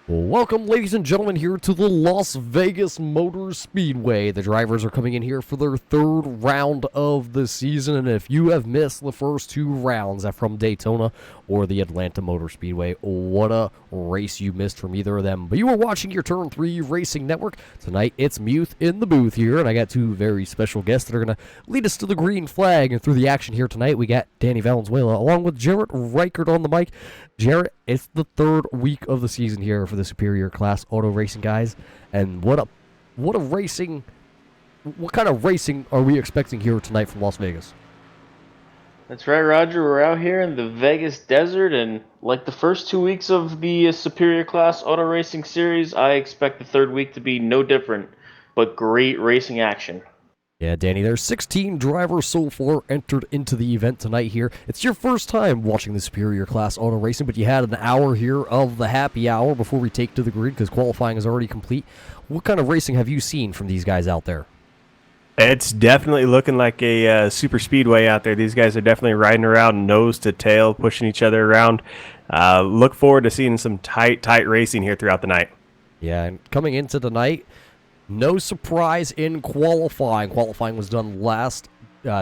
Welcome, ladies and gentlemen, here to the Las Vegas Motor Speedway. The drivers are coming in here for their third round of the season, and if you have missed the first two rounds from Daytona or the Atlanta Motor Speedway, what a race you missed from either of them. But you are watching your Turn 3 Racing Network. Tonight, it's Muth in the booth here, and I got two very special guests that are going to lead us to the green flag. And through the action here tonight, we got Danny Valenzuela along with Jarrett Reichert on the mic. Jarrett, it's the third week of the season here for the Superior Class Auto Racing guys, and what kind of racing are we expecting here tonight from Las Vegas? That's right, Roger. We're out here in the Vegas desert, and like the first 2 weeks of the Superior Class Auto Racing Series, I expect the third week to be no different, but great racing action. Yeah, Danny, there's 16 drivers so far entered into the event tonight here. It's your first time watching the Superior Class Auto Racing, but you had an hour here of the happy hour before we take to the grid because qualifying is already complete. What kind of racing have you seen from these guys out there? It's definitely looking like a super speedway out there. These guys are definitely riding around nose to tail, pushing each other around. Look forward to seeing some tight racing here throughout the night. Yeah, and coming into tonight, no surprise in qualifying. Qualifying was done last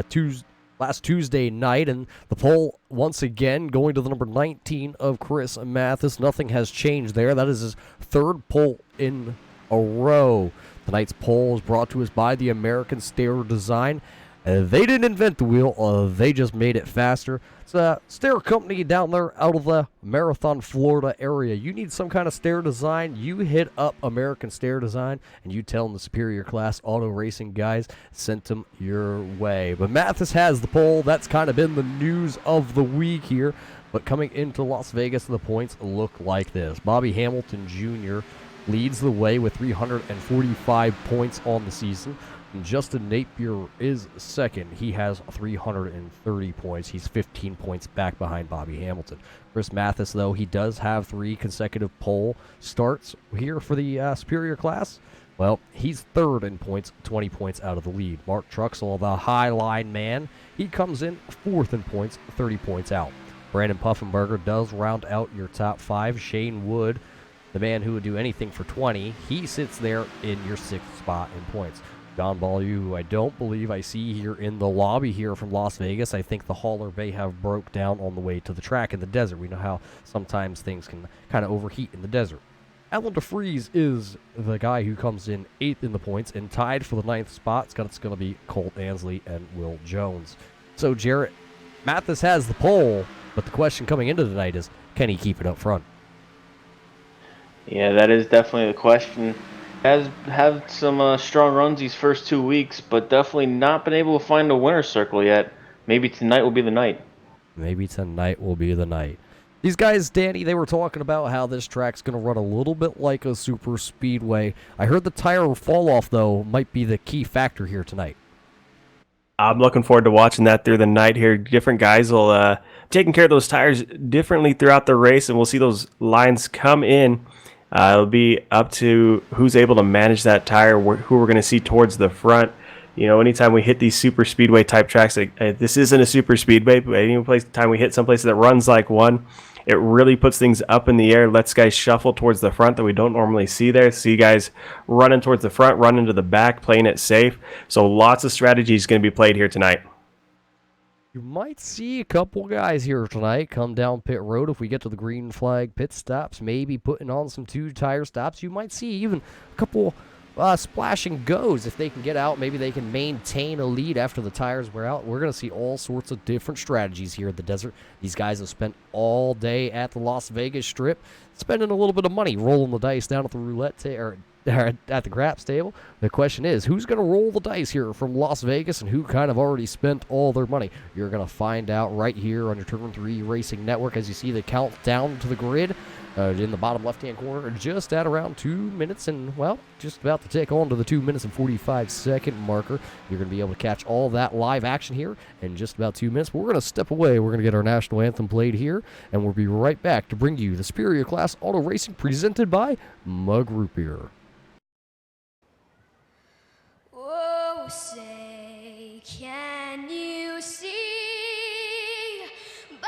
Tuesday night, and the pole once again going to the number 19 of Chris Mathis. Nothing has changed there. That is his third pole in a row. Tonight's pole is brought to us by the American Stair Design. They didn't invent the wheel, they just made it faster. It's a stair company down there out of the Marathon, Florida area. You need some kind of stair design, you hit up American Stair Design, and you tell them the Superior Class Auto Racing guys sent them your way. But Mathis has the pole. That's kind of been the news of the week here. But coming into Las Vegas, the points look like this. Bobby Hamilton Jr. leads the way with 345 points on the season. And Justin Napier is second. He has 330 points. He's 15 points back behind Bobby Hamilton. Chris Mathis, though, he does have 3 consecutive pole starts here for the Superior Class. Well, he's third in points, 20 points out of the lead. Mark Truxell, the high line man, he comes in fourth in points, 30 points out. Brandon Puffenberger does round out your top 5. Shane Wood, the man who would do anything for 20, he sits there in your 6th spot in points. John Beaulieu, who I don't believe I see here in the lobby here from Las Vegas. I think the hauler may have broke down on the way to the track in the desert. We know how sometimes things can kind of overheat in the desert. Alan DeFries is the guy who comes in 8th in the points, and tied for the 9th spot. It's going to be Colt Ansley and Will Jones. So, Jarrett, Mathis has the pole, but the question coming into tonight is, can he keep it up front? Yeah, that is definitely the question. Has had some strong runs these first 2 weeks, but definitely not been able to find a winner's circle yet. Maybe tonight will be the night. Maybe tonight will be the night. These guys, Danny, they were talking about how this track's going to run a little bit like a super speedway. I heard the tire fall off, though, might be the key factor here tonight. I'm looking forward to watching that through the night here. Different guys will taking care of those tires differently throughout the race, and we'll see those lines come in. It'll be up to who's able to manage that tire, who we're going to see towards the front. You know, anytime we hit these super speedway type tracks, this isn't a super speedway, but any time we hit someplace that runs like one, it really puts things up in the air, lets guys shuffle towards the front that we don't normally see there. See guys running towards the front, running to the back, playing it safe. So lots of strategies going to be played here tonight. You might see a couple guys here tonight come down pit road if we get to the green flag pit stops, maybe putting on some 2-tire stops. You might see even a couple splash and goes if they can get out. Maybe they can maintain a lead after the tires wear out. We're going to see all sorts of different strategies here at the desert. These guys have spent all day at the Las Vegas Strip, spending a little bit of money rolling the dice down at the roulette or at the craps table. The question is, who's going to roll the dice here from Las Vegas and who kind of already spent all their money? You're going to find out right here on your Turn 3 Racing Network as you see the countdown to the grid in the bottom left-hand corner, just at around 2 minutes and, well, just about to tick on to the 2 minutes and 45-second marker. You're going to be able to catch all that live action here in just about 2 minutes. But we're going to step away. We're going to get our national anthem played here, and we'll be right back to bring you the Superior Class Auto Racing presented by Mug Root Beer. Oh, say, can you see by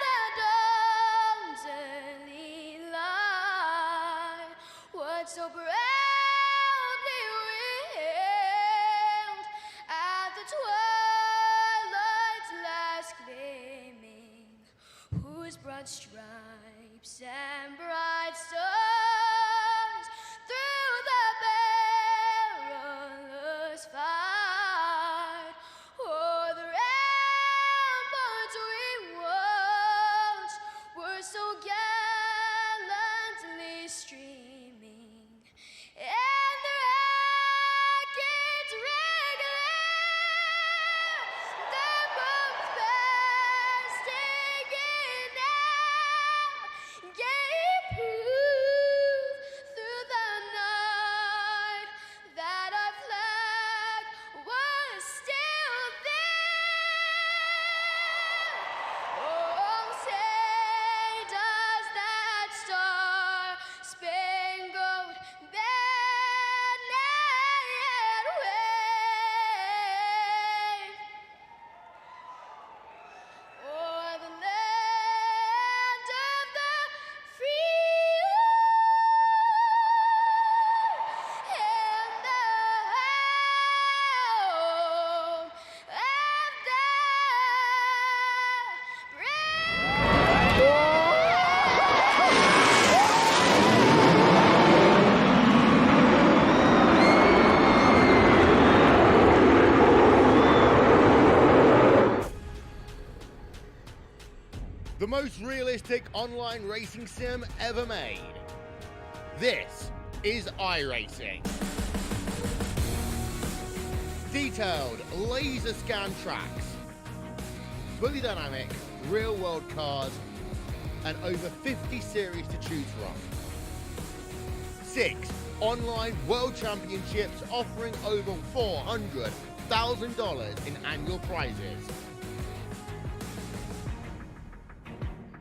the dawn's early light words so proudly wailed at the twilight's last gleaming, whose broad stripes and bright stars through the perilous fight o'er the ramparts we watched were so gallantly streaming, and the rockets regular, the bombs bursting in air, gave proof through the night that our flag was still there. Oh, say does that star-spangled banner yet wave o'er the land of the free and the home of the The most realistic online racing sim ever made. This is iRacing. Detailed laser scan tracks, fully dynamic real world cars, and over 50 series to choose from. 6 online world championships offering over $400,000 in annual prizes.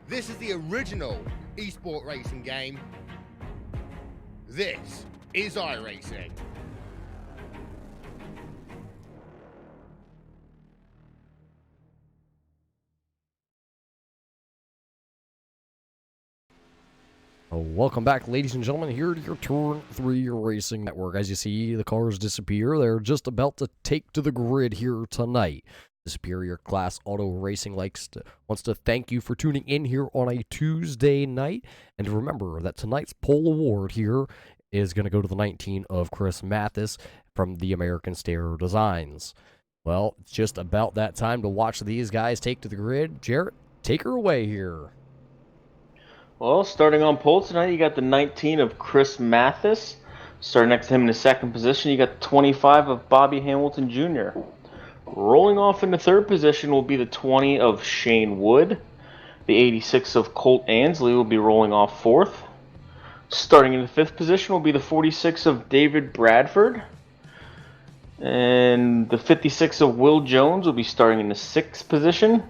This is the original esport racing game. This is iRacing. Welcome back, ladies and gentlemen, here to your Turn 3 Racing Network. As you see, the cars disappear. They're just about to take to the grid here tonight. The Superior Class Auto Racing wants to thank you for tuning in here on a Tuesday night. And remember that tonight's pole award here is going to go to the 19 of Chris Mathis from the American Stair Designs. Well, it's just about that time to watch these guys take to the grid. Jarrett, take her away here. Well, starting on pole tonight, you got the 19 of Chris Mathis. Starting next to him in the second position, you got the 25 of Bobby Hamilton Jr. Rolling off in the third position will be the 20 of Shane Wood. The 86 of Colt Ansley will be rolling off fourth. Starting in the fifth position will be the 46 of David Bradford. And the 56 of Will Jones will be starting in the sixth position.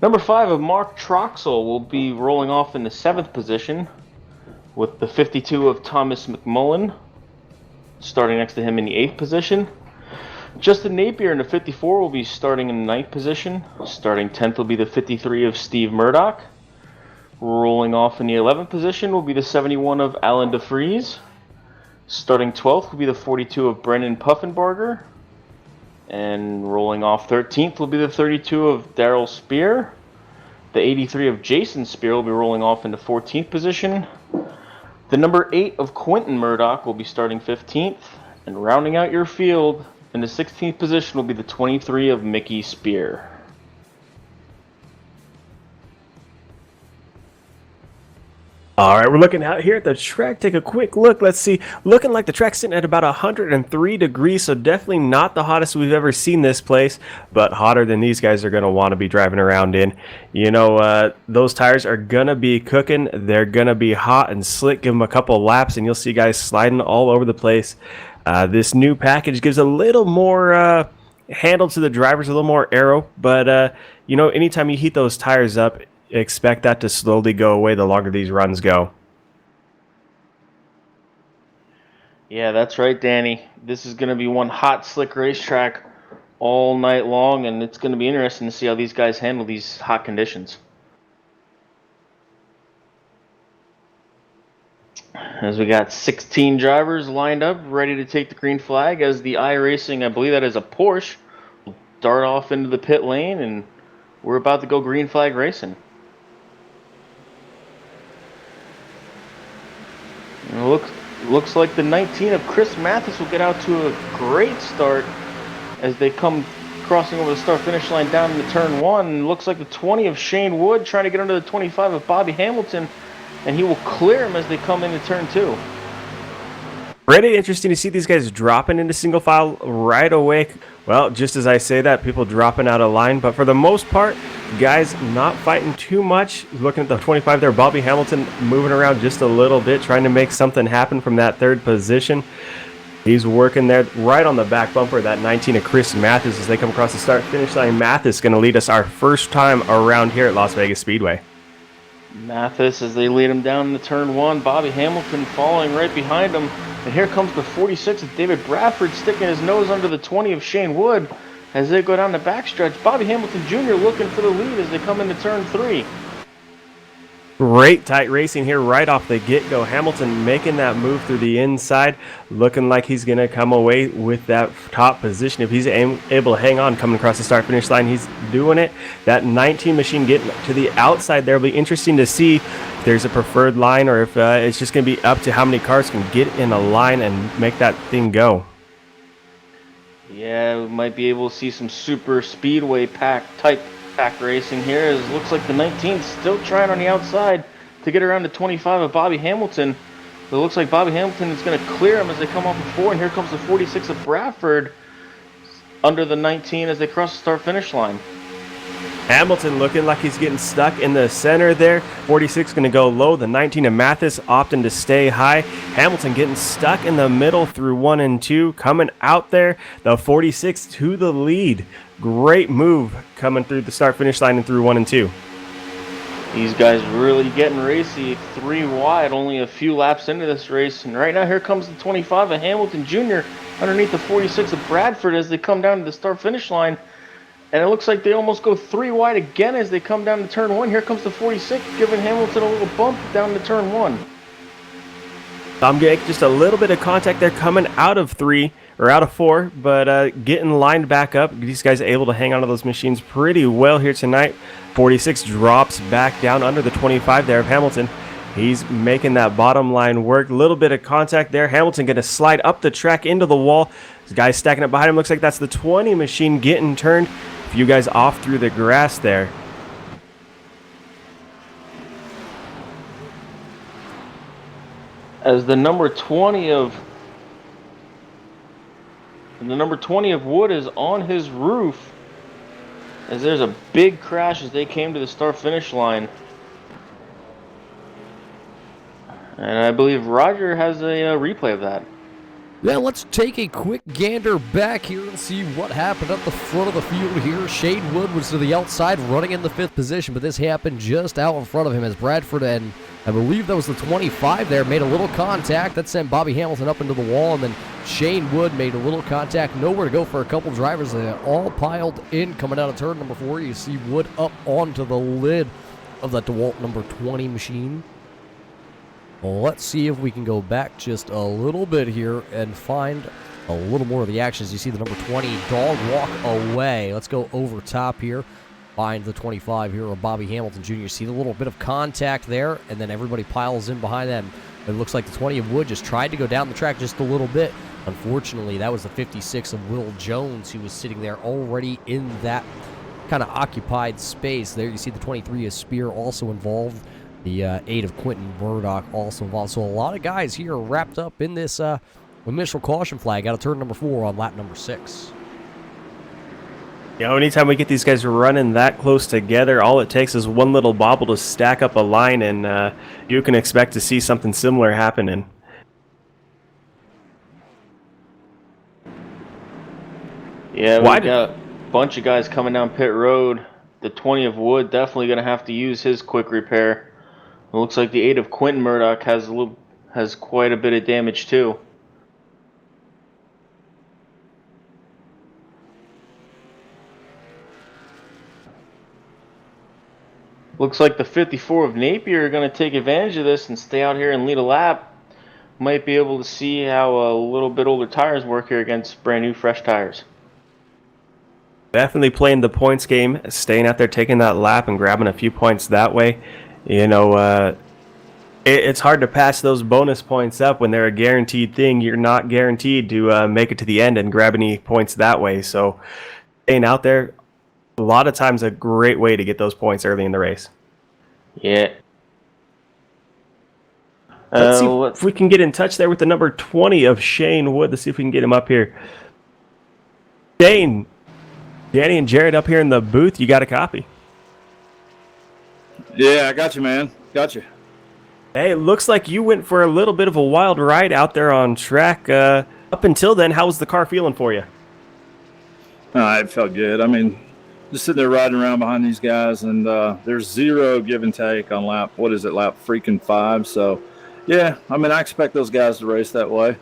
Number 5 of Mark Troxel will be rolling off in the seventh position, with the 52 of Thomas McMullen starting next to him in the eighth position. Justin Napier in the 54 will be starting in the ninth position. Starting 10th will be the 53 of Steve Murdoch. Rolling off in the 11th position will be the 71 of Alan DeFries. Starting 12th will be the 42 of Brendan Puffenbarger. And rolling off 13th will be the 32 of Daryl Spear. The 83 of Jason Spear will be rolling off in the 14th position. The number 8 of Quentin Murdoch will be starting 15th. And rounding out your field in the 16th position will be the 23 of Mickey Spear. All right, we're looking out here at the track. Take a quick look. Let's see. Looking like the track's sitting at about 103 degrees, so definitely not the hottest we've ever seen this place, but hotter than these guys are going to want to be driving around in. You know, those tires are going to be cooking. They're going to be hot and slick. Give them a couple of laps, and you'll see guys sliding all over the place. This new package gives a little more handle to the drivers, a little more aero, but, you know, anytime you heat those tires up, expect that to slowly go away the longer these runs go. Yeah, that's right, Danny. This is going to be one hot, slick racetrack all night long, and it's going to be interesting to see how these guys handle these hot conditions. as we got 16 drivers lined up, ready to take the green flag as the iRacing, I believe that is a Porsche, will dart off into the pit lane, and we're about to go green flag racing. And it looks like the 19 of Chris Mathis will get out to a great start as they come crossing over the start-finish line down into turn 1. And looks like the 20 of Shane Wood trying to get under the 25 of Bobby Hamilton, and he will clear him as they come into turn 2. Really interesting to see these guys dropping into single file right away. Well, just as I say that, people dropping out of line, but for the most part, guys not fighting too much. Looking at the 25 there, Bobby Hamilton moving around just a little bit, trying to make something happen from that third position. He's working there right on the back bumper, that 19 of Chris Mathis as they come across the start-finish line. Mathis going to lead us our first time around here at Las Vegas Speedway. Mathis as they lead him down into turn 1. Bobby Hamilton following right behind him. And here comes the 46 of David Bradford sticking his nose under the 20 of Shane Wood as they go down the backstretch. Bobby Hamilton Jr. looking for the lead as they come into turn 3. Great tight racing here right off the get-go. Hamilton making that move through the inside, looking like he's going to come away with that top position. If he's able to hang on coming across the start-finish line, he's doing it. That 19 machine getting to the outside there will be interesting to see if there's a preferred line or if it's just going to be up to how many cars can get in a line and make that thing go. Yeah, we might be able to see some super speedway type pack racing here. As it looks like the 19's still trying on the outside to get around the 25 of Bobby Hamilton. But it looks like Bobby Hamilton is going to clear him as they come off of 4, and here comes the 46 of Bradford under the 19 as they cross the start-finish line. Hamilton looking like he's getting stuck in the center there. 46 going to go low. The 19 of Mathis opting to stay high. Hamilton getting stuck in the middle through 1 and 2. Coming out there, the 46 to the lead. Great move coming through the start-finish line and through 1 and 2. These guys really getting racy. 3 wide, only a few laps into this race. And right now here comes the 25 of Hamilton Jr. underneath the 46 of Bradford as they come down to the start-finish line. And it looks like they almost go 3 wide again as they come down to turn 1. Here comes the 46, giving Hamilton a little bump down to turn 1. Tom getting just a little bit of contact there coming out of 3 or out of 4, but getting lined back up. These guys are able to hang on to those machines pretty well here tonight. 46 drops back down under the 25 there of Hamilton. He's making that bottom line work. A little bit of contact there. Hamilton going to slide up the track into the wall. This guy's stacking up behind him. Looks like that's the 20 machine getting turned. A few guys off through the grass there. As the number 20 of Wood is on his roof, as there's a big crash as they came to the start-finish line. And I believe Roger has a replay of that. Yeah, let's take a quick gander back here and see what happened at the front of the field here. Shane Wood was to the outside running in the 5th position, but this happened just out in front of him as Bradford and I believe that was the 25 there, made a little contact. That sent Bobby Hamilton up into the wall, and then Shane Wood made a little contact. Nowhere to go for a couple drivers. They all piled in coming out of turn number 4. You see Wood up onto the lid of that DeWalt number 20 machine. Well, let's see if we can go back just a little bit here and find a little more of the actions. You see the number 20 dog walk away. Let's go over top here. Find the 25 here of Bobby Hamilton Jr. See the little bit of contact there, and then everybody piles in behind them. It looks like the 20 of Wood just tried to go down the track just a little bit. Unfortunately, that was the 56 of Will Jones who was sitting there already in that kind of occupied space. There you see the 23 of Spear also involved. The 8 of Quentin Murdoch also involved. So a lot of guys here are wrapped up in this initial caution flag out of turn number 4 on lap number 6. You know, anytime we get these guys running that close together, all it takes is one little bobble to stack up a line, and you can expect to see something similar happening. Yeah, we got a bunch of guys coming down pit road. The 20 of Wood definitely going to have to use his quick repair. It looks like the 8 of Quentin Murdoch has quite a bit of damage too. Looks like the 54 of Napier are going to take advantage of this and stay out here and lead a lap. might be able to see how a little bit older tires work here against brand new fresh tires. Definitely playing the points game, staying out there, taking that lap and grabbing a few points that way. You know, it's hard to pass those bonus points up when they're a guaranteed thing. You're not guaranteed to make it to the end and grab any points that way. So staying out there, a lot of times a great way to get those points early in the race. Yeah. Let's see if we can get in touch there with the number 20 of Shane Wood. Let's see if we can get him up here. Shane, Danny and Jared up here in the booth. You got a copy? Yeah, I got you, man. Got you. Hey, it looks like you went for a little bit of a wild ride out there on track. Up until then, how was the car feeling for you? It felt good. I mean, just sitting there riding around behind these guys, and there's zero give and take on lap freaking 5. So, yeah, I mean, I expect those guys to race that way.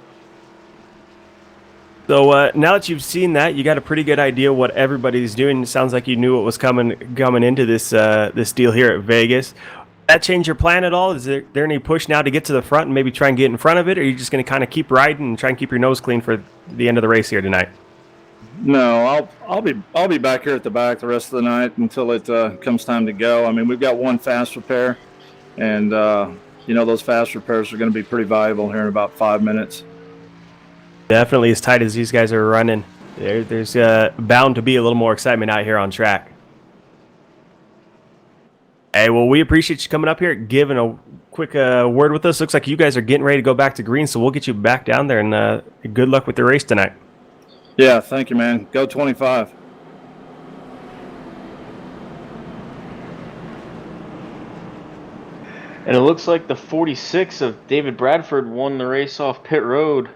So now that you've seen that, you got a pretty good idea what everybody's doing. It sounds like you knew what was coming into this this deal here at Vegas. That change your plan at all? Is there any push now to get to the front and maybe try and get in front of it, or are you just going to kind of keep riding and try and keep your nose clean for the end of the race here tonight? No, I'll be back here at the back the rest of the night until it comes time to go. I mean, we've got one fast repair, and you know, those fast repairs are going to be pretty valuable here in about 5 minutes. Definitely, as tight as these guys are running, there's bound to be a little more excitement out here on track. Hey, well, we appreciate you coming up here, giving a quick word with us. Looks like you guys are getting ready to go back to green, so we'll get you back down there, and good luck with the race tonight. Yeah, thank you, man. Go 25. And it looks like the 46 of David Bradford won the race off pit road.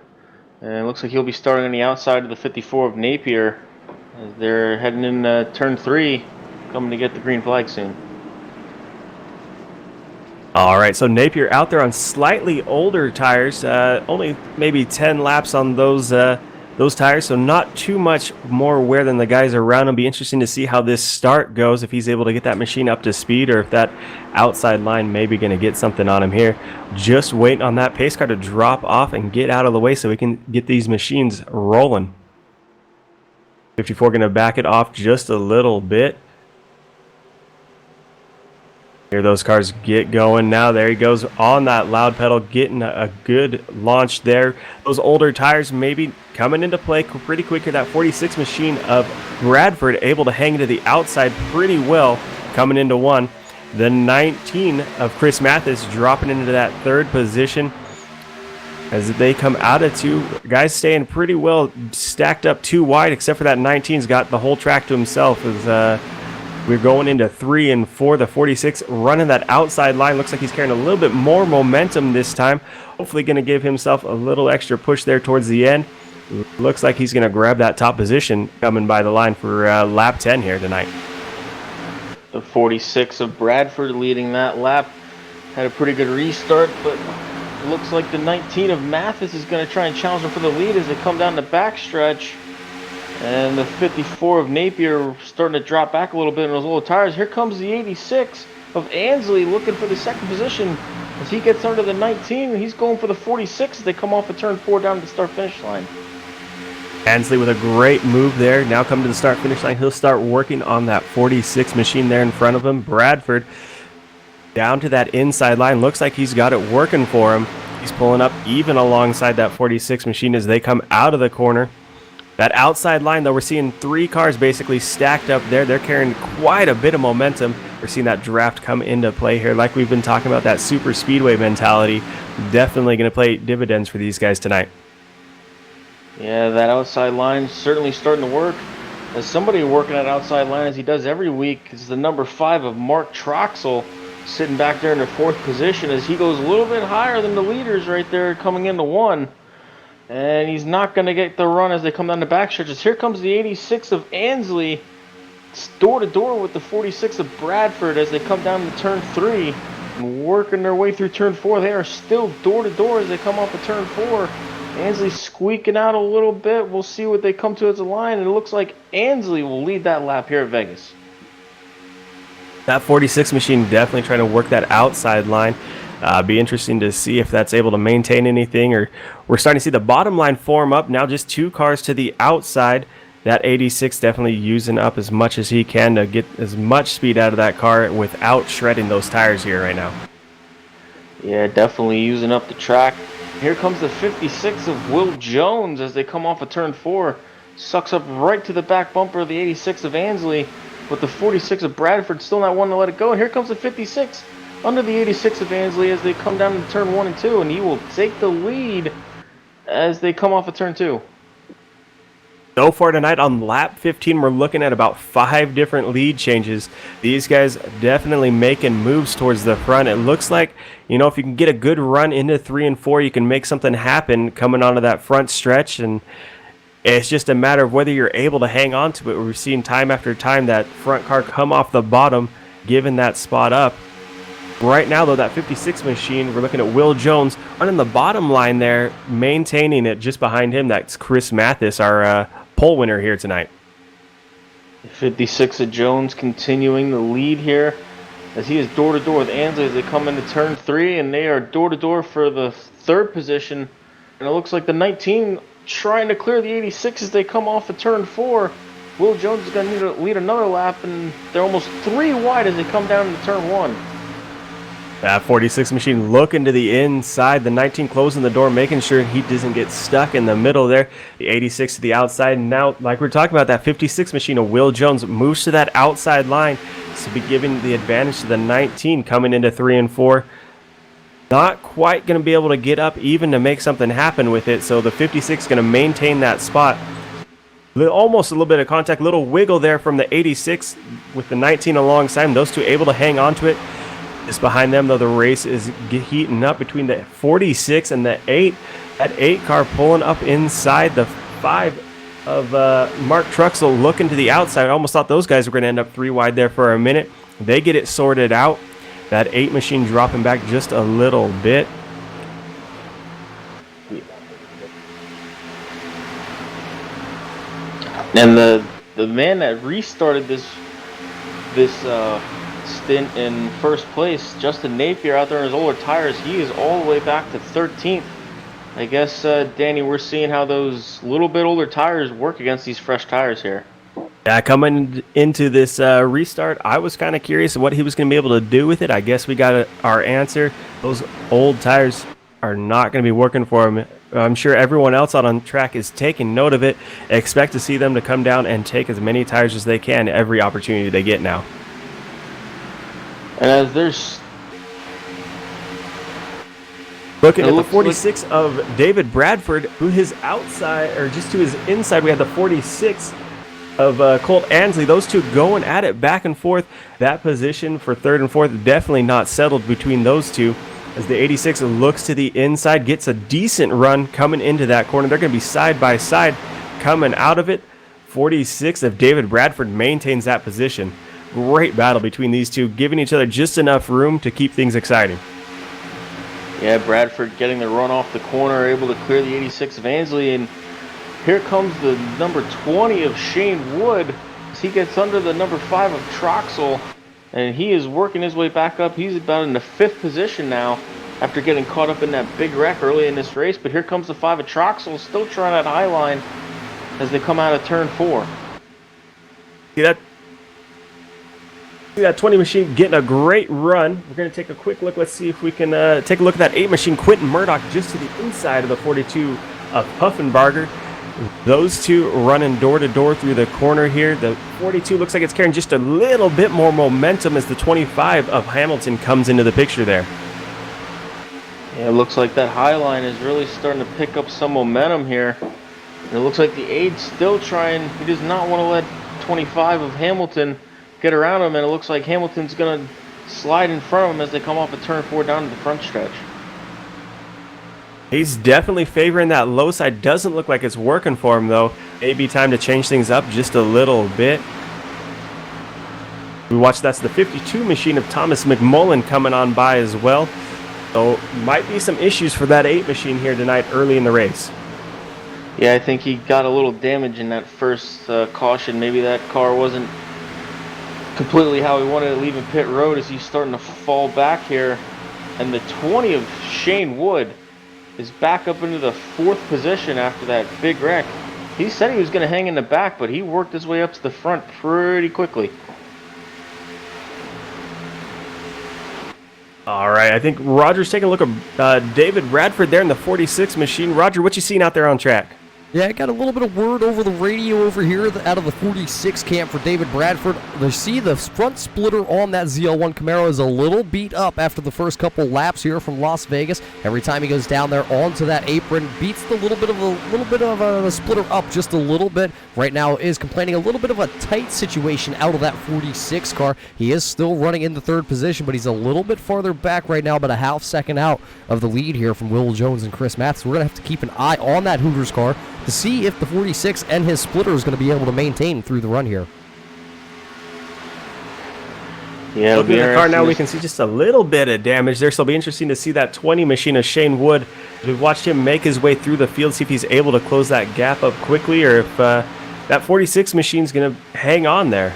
And it looks like he'll be starting on the outside of the 54 of Napier as they're heading in turn 3, coming to get the green flag soon. All right, so Napier out there on slightly older tires, only maybe 10 laps on those tires, so not too much more wear than the guys around him. Be interesting to see how this start goes, if he's able to get that machine up to speed, or if that outside line may be going to get something on him here. Just waiting on that pace car to drop off and get out of the way so we can get these machines rolling. 54 going to back it off just a little bit. Here those cars get going now. There he goes on that loud pedal, getting a good launch there. Those older tires maybe coming into play pretty quick here. That 46 machine of Bradford able to hang to the outside pretty well coming into 1. The 19 of Chris Mathis dropping into that 3rd position as they come out of 2. Guys staying pretty well stacked up 2 wide, except for that 19's got the whole track to himself as we're going into 3 and 4. The 46 running that outside line. Looks like he's carrying a little bit more momentum this time. Hopefully going to give himself a little extra push there towards the end. Looks like he's going to grab that top position coming by the line for lap 10 here tonight. The 46 of Bradford leading that lap. Had a pretty good restart, but it looks like the 19 of Mathis is going to try and challenge him for the lead as they come down the backstretch. And the 54 of Napier starting to drop back a little bit in those old tires. Here comes the 86 of Ansley looking for the 2nd position as he gets under the 19. He's going for the 46 as they come off of turn 4 down to the start-finish line. Ansley with a great move there. Now come to the start-finish line. He'll start working on that 46 machine there in front of him. Bradford down to that inside line. Looks like he's got it working for him. He's pulling up even alongside that 46 machine as they come out of the corner. That outside line, though, we're seeing 3 cars basically stacked up there. They're carrying quite a bit of momentum. We're seeing that draft come into play here. Like we've been talking about, that super speedway mentality, definitely going to play dividends for these guys tonight. Yeah, that outside line certainly starting to work. As somebody working that outside line, as he does every week, is the number 5 of Mark Troxel, sitting back there in the 4th position as he goes a little bit higher than the leaders right there coming into 1. And he's not going to get the run as they come down the back stretches. Here comes the 86 of Ansley, door to door with the 46 of Bradford as they come down to turn 3 and working their way through turn 4. They are still door to door as they come off of turn 4. Ansley squeaking out a little bit. We'll see what they come to as a line, and it looks like Ansley will lead that lap here at Vegas. That 46 machine definitely trying to work that outside line. Be interesting to see if that's able to maintain anything, or we're starting to see the bottom line form up now. Just 2 cars to the outside. That 86 definitely using up as much as he can to get as much speed out of that car without shredding those tires here right now. Yeah, definitely using up the track. Here comes the 56 of Will Jones as they come off of turn 4. Sucks up right to the back bumper of the 86 of Ansley, but the 46 of Bradford still not wanting to let it go. And here comes the 56 under the 86 of Ansley as they come down to turn 1 and 2, and he will take the lead as they come off of turn 2. So far tonight on lap 15, we're looking at about 5 different lead changes. These guys definitely making moves towards the front. It looks like, you know, if you can get a good run into 3 and 4, you can make something happen coming onto that front stretch, and it's just a matter of whether you're able to hang on to it. We've seen time after time that front car come off the bottom, giving that spot up. Right now, though, that 56 machine, we're looking at Will Jones running the bottom line there, maintaining it. Just behind him, that's Chris Mathis, our pole winner here tonight. 56 of Jones continuing the lead here as he is door-to-door with Ansley as they come into turn 3, and they are door-to-door for the 3rd position. And it looks like the 19 trying to clear the 86 as they come off of turn 4. Will Jones is going to need to lead another lap, and they're almost 3 wide as they come down into turn 1. That 46 machine looking to the inside. The 19 closing the door, making sure he doesn't get stuck in the middle there. The 86 to the outside. Now, like we're talking about, that 56 machine of Will Jones moves to that outside line to be giving the advantage to the 19 coming into 3 and 4. Not quite going to be able to get up even to make something happen with it. So the 56 going to maintain that spot. Almost a little bit of contact, little wiggle there from the 86 with the 19 alongside him. Those two able to hang on to it. Just behind them, though, the race is heating up between the 46 and the 8. That 8 car pulling up inside the 5 of Mark Truxell looking to the outside. I almost thought those guys were going to end up 3 wide there for a minute. They get it sorted out. That 8 machine dropping back just a little bit. And the man that restarted this stint in first place, Justin Napier, out there in his older tires, he is all the way back to 13th. I guess, Danny, we're seeing how those little bit older tires work against these fresh tires here. Yeah, coming into this restart, I was kind of curious what he was going to be able to do with it. I guess we got our answer. Those old tires are not going to be working for him. I'm sure everyone else out on track is taking note of it. Expect to see them to come down and take as many tires as they can every opportunity they get now. And as there's looking at the 46 of David Bradford, who his outside, or just to his inside, we have the 46 of Colt Ansley. Those two going at it back and forth. That position for 3rd and 4th definitely not settled between those two. As the 86 looks to the inside, gets a decent run coming into that corner. They're going to be side by side coming out of it. 46 of David Bradford maintains that position. Great battle between these two, giving each other just enough room to keep things exciting. Yeah, Bradford getting the run off the corner, able to clear the 86 of Ansley, and here comes the number 20 of Shane Wood as he gets under the number 5 of Troxel, and he is working his way back up. He's about in the 5th position now after getting caught up in that big wreck early in this race, but here comes the 5 of Troxel, still trying that high line as they come out of turn 4. See that 20 machine getting a great run. We're going to take a quick look. Let's see if we can take a look at that 8 machine. Quentin Murdoch just to the inside of the 42 of Puffenbarger. Those two running door to door through the corner here. The 42 looks like it's carrying just a little bit more momentum as the 25 of Hamilton comes into the picture there. Yeah, it looks like that high line is really starting to pick up some momentum here. And it looks like the 8's still trying. He does not want to let 25 of Hamilton get around him, and it looks like Hamilton's going to slide in front of him as they come off of turn 4 down to the front stretch. He's definitely favoring that low side. Doesn't look like it's working for him, though. Maybe time to change things up just a little bit. We watch that's the 52 machine of Thomas McMullen coming on by as well. So might be some issues for that 8 machine here tonight early in the race. Yeah, I think he got a little damage in that first caution. Maybe that car wasn't completely how he wanted it leaving pit road as he's starting to fall back here. And the 20 of Shane Wood is back up into the 4th position after that big wreck. He said he was going to hang in the back, but he worked his way up to the front pretty quickly. All right, I think Roger's taking a look at David Bradford there in the 46 machine. Roger, what you seeing out there on track? Yeah, I got a little bit of word over the radio over here out of the 46 camp for David Bradford. They see the front splitter on that ZL1 Camaro is a little beat up after the first couple laps here from Las Vegas. Every time he goes down there onto that apron, beats the little bit of a splitter up just a little bit. Right now is complaining a little bit of a tight situation out of that 46 car. He is still running in the 3rd position, but he's a little bit farther back right now, about a half second out of the lead here from Will Jones and Chris Mathis. We're going to have to keep an eye on that Hooters car to see if the 46 and his splitter is going to be able to maintain through the run here. Yeah, looking at the car now, we can see just a little bit of damage there, so it'll be interesting to see that 20 machine of Shane Wood. We've watched him make his way through the field, see if he's able to close that gap up quickly, or if that 46 machine's going to hang on there.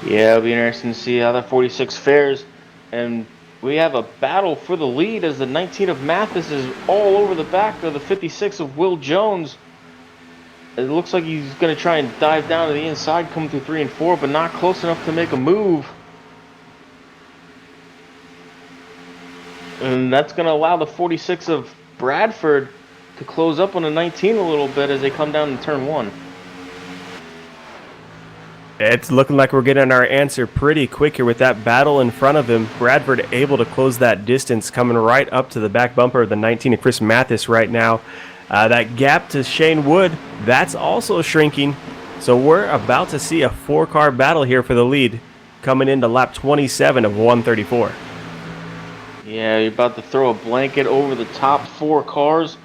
Yeah, it'll be interesting to see how that 46 fares. And we have a battle for the lead as the 19 of Mathis is all over the back of the 56 of Will Jones. It looks like he's going to try and dive down to the inside, coming through 3 and 4, but not close enough to make a move. And that's going to allow the 46 of Bradford to close up on the 19 a little bit as they come down to turn 1. It's looking like we're getting our answer pretty quick here with that battle in front of him. Bradford able to close that distance, coming right up to the back bumper of the 19 of Chris Mathis right now. That gap to Shane Wood, that's also shrinking. So we're about to see a 4-car battle here for the lead, coming into lap 27 of 134. Yeah, you're about to throw a blanket over the top 4 cars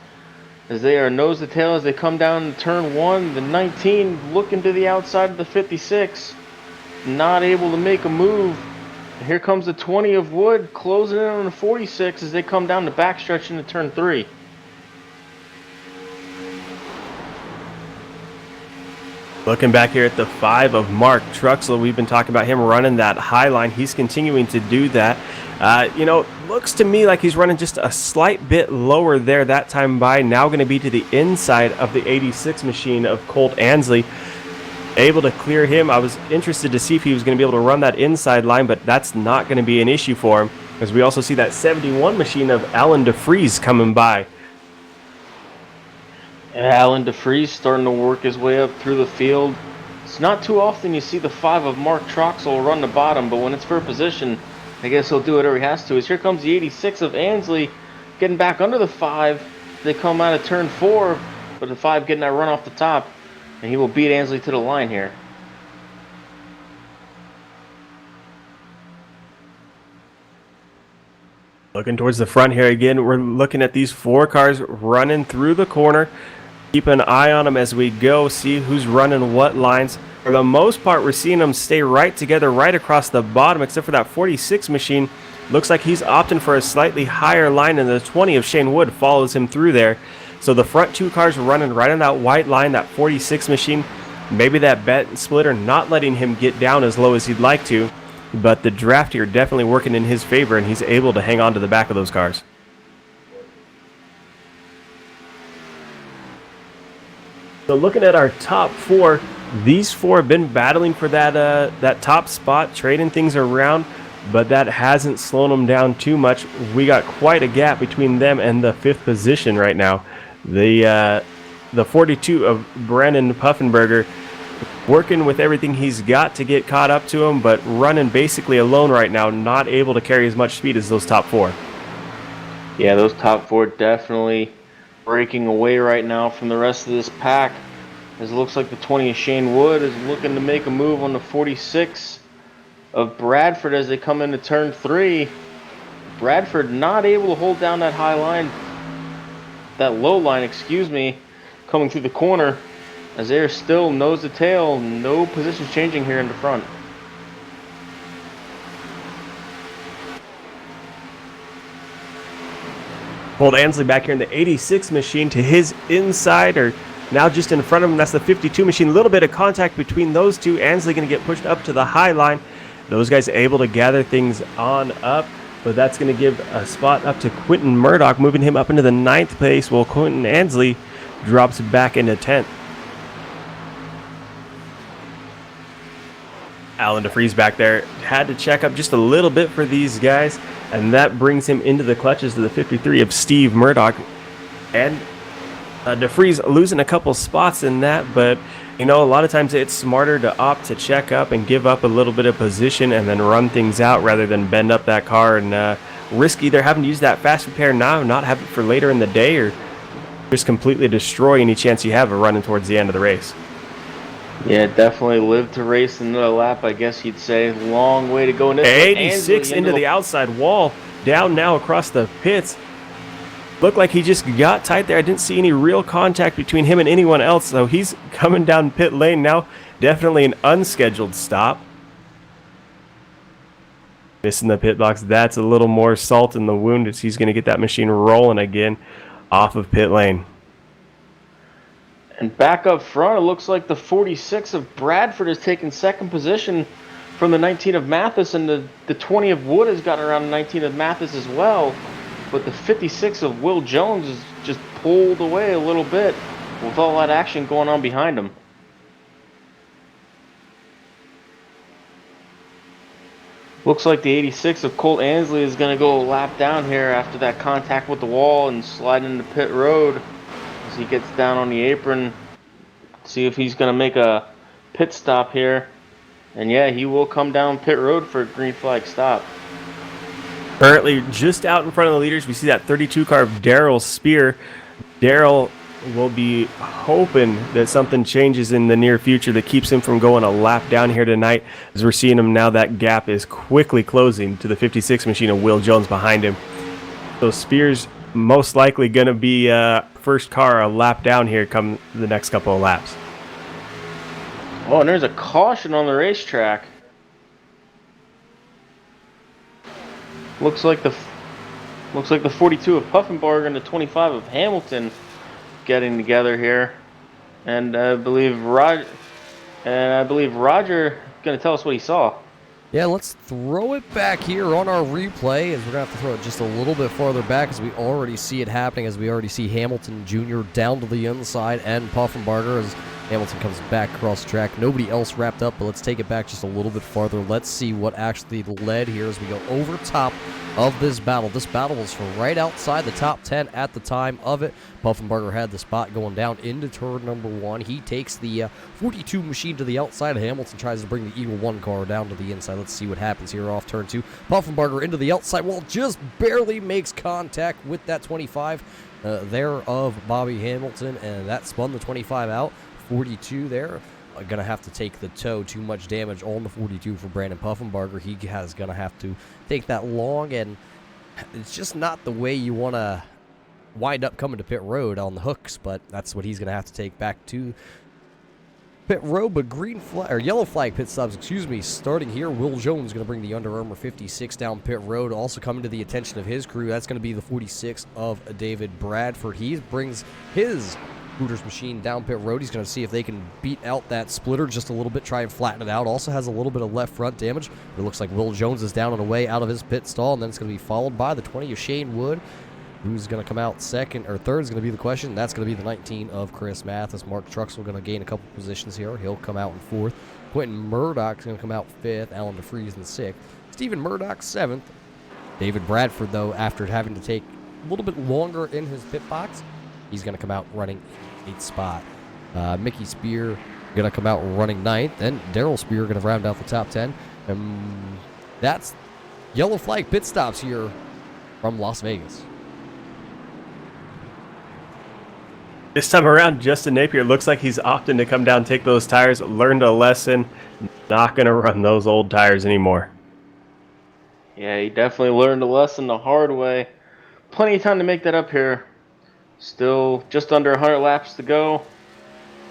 as they are nose to tail as they come down to turn 1. The 19 looking to the outside of the 56, not able to make a move. And here comes the 20 of Wood closing in on the 46 as they come down the backstretch into turn 3. Looking back here at the 5 of Mark Truxell, we've been talking about him running that high line. He's continuing to do that. Looks to me like he's running just a slight bit lower there that time by. Now going to be to the inside of the 86 machine of Colt Ansley. Able to clear him. I was interested to see if he was going to be able to run that inside line, but that's not going to be an issue for him, as we also see that 71 machine of Alan DeFries coming by. Alan DeFries starting to work his way up through the field. It's not too often you see the 5 of Mark Troxel run the bottom, but when it's for a position, I guess he'll do whatever he has to. As here comes the 86 of Ansley getting back under the 5. They come out of turn 4, but the 5 getting that run off the top, and he will beat Ansley to the line here. Looking towards the front here again, we're looking at these 4 cars running through the corner. Keep an eye on them as we go, see who's running what lines. For the most part, we're seeing them stay right together right across the bottom, except for that 46 machine. Looks like he's opting for a slightly higher line, and the 20 of Shane Wood follows him through there. So the front 2 cars running right on that white line, that 46 machine. Maybe that bet splitter not letting him get down as low as he'd like to, but the draft here definitely working in his favor, and he's able to hang on to the back of those cars. So looking at our top 4, these 4 have been battling for that top spot, trading things around, but that hasn't slowed them down too much. We got quite a gap between them and the 5th position right now. The 42 of Brandon Puffenberger working with everything he's got to get caught up to him, but running basically alone right now, not able to carry as much speed as those top 4. Yeah, those top 4 definitely breaking away right now from the rest of this pack, as it looks like the 20 of Shane Wood is looking to make a move on the 46 of Bradford as they come into turn 3. Bradford not able to hold down that high line, that low line, coming through the corner, as they are still nose to tail, no positions changing here in the front. Colt Ansley back here in the 86 machine to his inside, or now just in front of him, that's the 52 machine. A little bit of contact between those two. Ansley going to get pushed up to the high line. Those guys able to gather things on up. but that's going to give a spot up to Quentin Murdoch, moving him up into the 9th place, while Quentin Ansley drops back into 10th. Alan DeFries back there had to check up just a little bit for these guys, and that brings him into the clutches of the 53 of Steve Murdoch. And DeFries losing a couple spots in that, but you know, a lot of times it's smarter to opt to check up and give up a little bit of position and then run things out rather than bend up that car and risk either having to use that fast repair now and not have it for later in the day, or just completely destroy any chance you have of running towards the end of the race. Yeah, definitely live to race another lap, I guess you'd say. Long way to go in this one. 86 Ansley into the outside wall, down now across the pits. Looked like he just got tight there. I didn't see any real contact between him and anyone else, so he's coming down pit lane now. Definitely an unscheduled stop. Missing the pit box. That's a little more salt in the wound as he's going to get that machine rolling again off of pit lane. And back up front, it looks like the 46 of Bradford has taken second position from the 19 of Mathis, and the 20 of Wood has gotten around the 19 of Mathis as well. But the 56 of Will Jones is just pulled away a little bit with all that action going on behind him. Looks like the 86 of Colt Ansley is going to go a lap down here after that contact with the wall and slide into pit road as he gets down on the apron. See if he's going to make a pit stop here. And yeah, he will come down pit road for a green flag stop. Currently just out in front of the leaders, we see that 32 car of Daryl Spear. Daryl will be hoping that something changes in the near future that keeps him from going a lap down here tonight. As we're seeing him now, that gap is quickly closing to the 56 machine of Will Jones behind him. So Spear's most likely going to be first car a lap down here come the next couple of laps. Oh, and there's a caution on the racetrack. Looks like the 42 of Puffenbarger and the 25 of Hamilton getting together here, and I believe Roger going to tell us what he saw. Yeah, let's throw it back here on our replay, as we're going to have to throw it just a little bit farther back, as we already see it happening, as we already see Hamilton Jr. down to the inside and Puffenbarger as Hamilton comes back across the track. Nobody else wrapped up, but let's take it back just a little bit farther. Let's see what actually led here as we go over top of this battle. This battle was for right outside the top 10 at the time of it. Puffenbarger had the spot going down into turn number 1. He takes the 42 machine to the outside. Hamilton tries to bring the Eagle 1 car down to the inside. Let's see what happens here off turn 2. Puffenbarger into the outside wall, just barely makes contact with that 25 there of Bobby Hamilton, and that spun the 25 out. 42 there. Gonna have to take the toe. Too much damage on the 42 for Brandon Puffenbarger. He has gonna have to take that long, and it's just not the way you want to wind up coming to pit road on the hooks, but that's what he's gonna have to take back to pit road. But green flag or yellow flag pit stops, excuse me, starting here. Will Jones gonna bring the Under Armour 56 down pit road. Also coming to the attention of his crew, that's gonna be the 46 of David Bradford. He brings his Hooters machine down pit road. He's going to see if they can beat out that splitter just a little bit, try and flatten it out. Also has a little bit of left front damage. It looks like Will Jones is down and away out of his pit stall, and then it's going to be followed by the 20 of Shane Wood. Who's going to come out second or third is going to be the question. That's going to be the 19 of Chris Mathis. Mark Truxell going to gain a couple positions here. He'll come out in fourth. Quentin Murdoch is going to come out fifth. Alan DeFries in sixth. Stephen Murdoch seventh. David Bradford, though, after having to take a little bit longer in his pit box, he's going to come out running 8th spot. Mickey Spear going to come out running 9th. And Daryl Spear going to round out the top 10. And that's yellow flag pit stops here from Las Vegas. This time around, Justin Napier looks like he's opting to come down, take those tires, learned a lesson, not going to run those old tires anymore. Yeah, he definitely learned a lesson the hard way. Plenty of time to make that up here. Still just under 100 laps to go.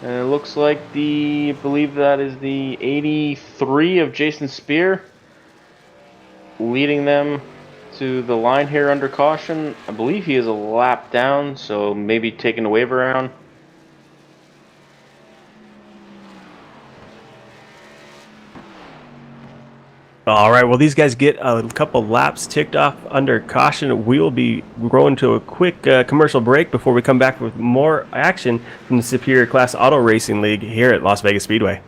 And it looks like I believe that is the 83 of Jason Spear leading them to the line here under caution. I believe he is a lap down, so maybe taking the wave around. All right, well, these guys get a couple laps ticked off under caution. We will be going to a quick commercial break before we come back with more action from the Superior Class Auto Racing League here at Las Vegas Speedway.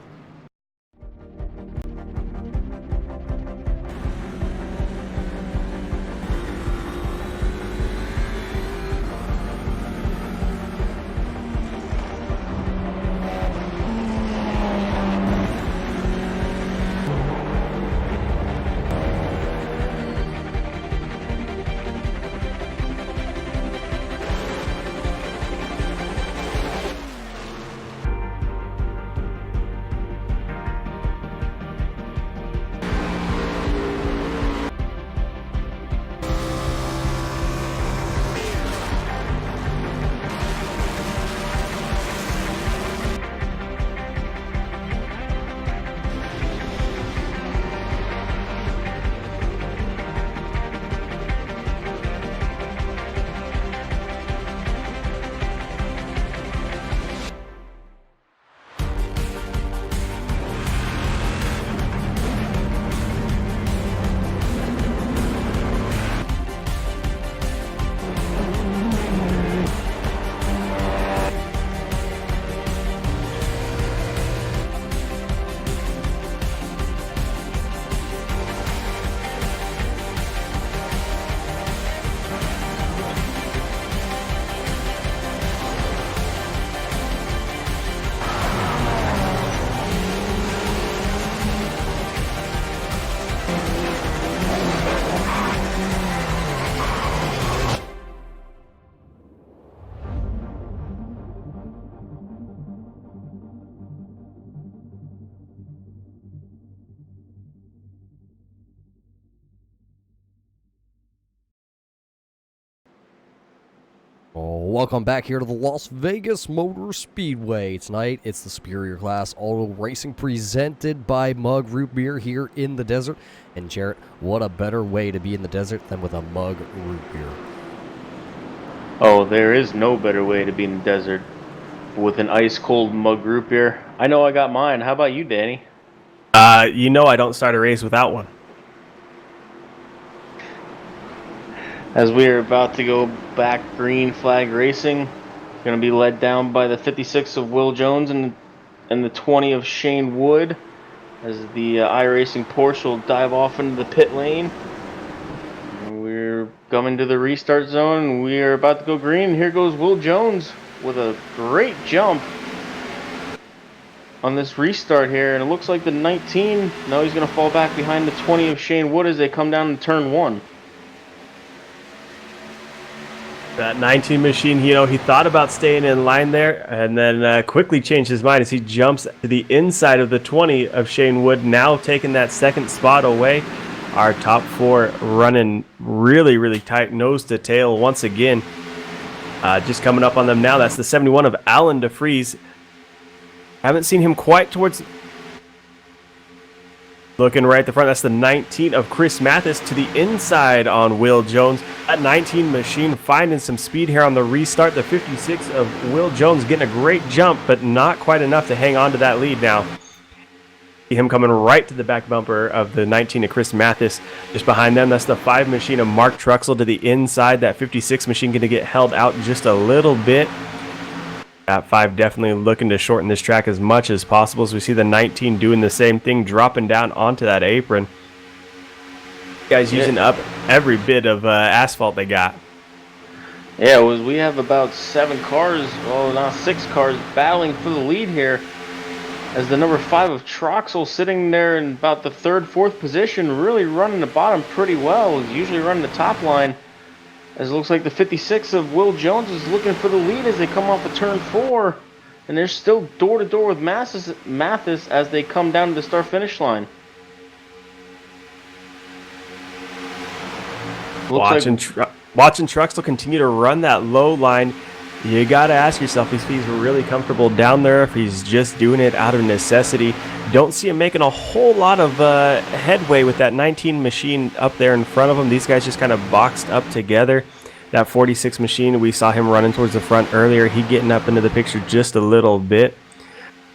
Welcome back here to the Las Vegas Motor Speedway. Tonight, it's the Superior Class Auto Racing presented by Mug Root Beer here in the desert. And Jarrett, what a better way to be in the desert than with a Mug Root Beer. Oh, there is no better way to be in the desert with an ice-cold Mug Root Beer. I know I got mine. How about you, Danny? You know I don't start a race without one. As we are about to go back green flag racing, going to be led down by the 56 of Will Jones and the 20 of Shane Wood, as the iRacing Porsche will dive off into the pit lane. We're coming to the restart zone, and we are about to go green. Here goes Will Jones with a great jump on this restart here, and it looks like the 19, no, he's going to fall back behind the 20 of Shane Wood as they come down to turn 1. That 19 machine, he thought about staying in line there and then quickly changed his mind as he jumps to the inside of the 20 of Shane Wood, now taking that second spot away. Our top four running really, really tight nose to tail once again. Just coming up on them now, that's the 71 of Alan DeFries. Haven't seen him quite towards... Looking right at the front, that's the 19 of Chris Mathis to the inside on Will Jones. That 19 machine finding some speed here on the restart. The 56 of Will Jones getting a great jump, but not quite enough to hang on to that lead now. See him coming right to the back bumper of the 19 of Chris Mathis. Just behind them, that's the 5 machine of Mark Truxell to the inside. That 56 machine going to get held out just a little bit. That 5 definitely looking to shorten this track as much as possible, as we see the 19 doing the same thing, dropping down onto that apron. Guys using up every bit of asphalt they got. Yeah, we have about 7 cars, well, now 6 cars battling for the lead here, as the number 5 of Troxel sitting there in about the 3rd, 4th position, really running the bottom pretty well. He's usually running the top line, as it looks like the 56 of Will Jones is looking for the lead as they come off of turn 4. And they're still door-to-door with Mathis as they come down to the start-finish line. Watching Truxell continue to run that low line, you got to ask yourself if he's really comfortable down there, if he's just doing it out of necessity. Don't see him making a whole lot of headway with that 19 machine up there in front of him. These guys just kind of boxed up together. That 46 machine, we saw him running towards the front earlier. He getting up into the picture just a little bit.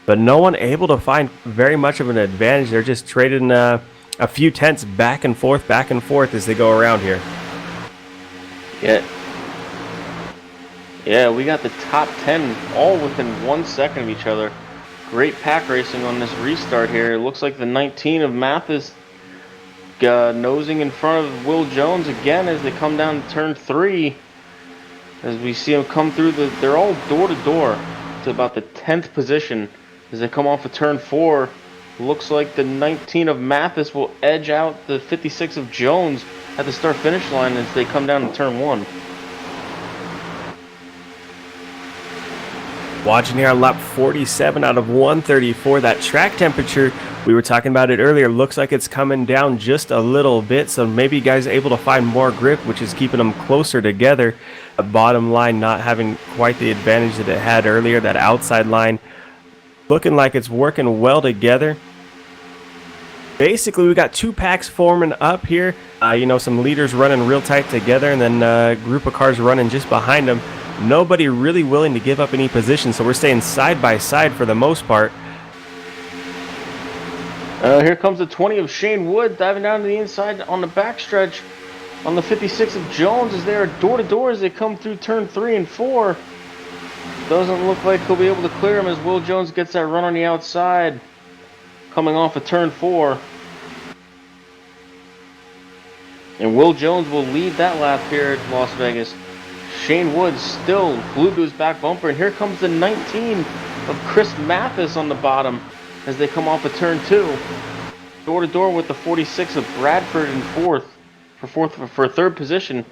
But no one able to find very much of an advantage. They're just trading a few tenths back and forth as they go around here. Yeah, we got the top 10 all within 1 second of each other. Great pack racing on this restart here. It looks like the 19 of Mathis nosing in front of Will Jones again as they come down to turn 3. As we see them come through, they're all door to door to about the 10th position. As they come off of turn 4, looks like the 19 of Mathis will edge out the 56 of Jones at the start-finish line as they come down to turn 1. Watching here on lap 47 out of 134, that track temperature, we were talking about it earlier, looks like it's coming down just a little bit, so maybe guys are able to find more grip, which is keeping them closer together. The bottom line not having quite the advantage that it had earlier, that outside line looking like it's working well together. Basically, we got 2 packs forming up here. Some leaders running real tight together, and then a group of cars running just behind them. Nobody really willing to give up any position, so we're staying side by side for the most part. Here comes the 20 of Shane Wood diving down to the inside on the backstretch on the 56 of Jones as they are door to door as they come through turn 3 and 4. Doesn't look like he'll be able to clear him as Will Jones gets that run on the outside coming off of turn 4. And Will Jones will lead that lap here at Las Vegas. Shane Wood still glued to his back bumper, and here comes the 19 of Chris Mathis on the bottom as they come off of turn 2. Door to door with the 46 of Bradford in for third position.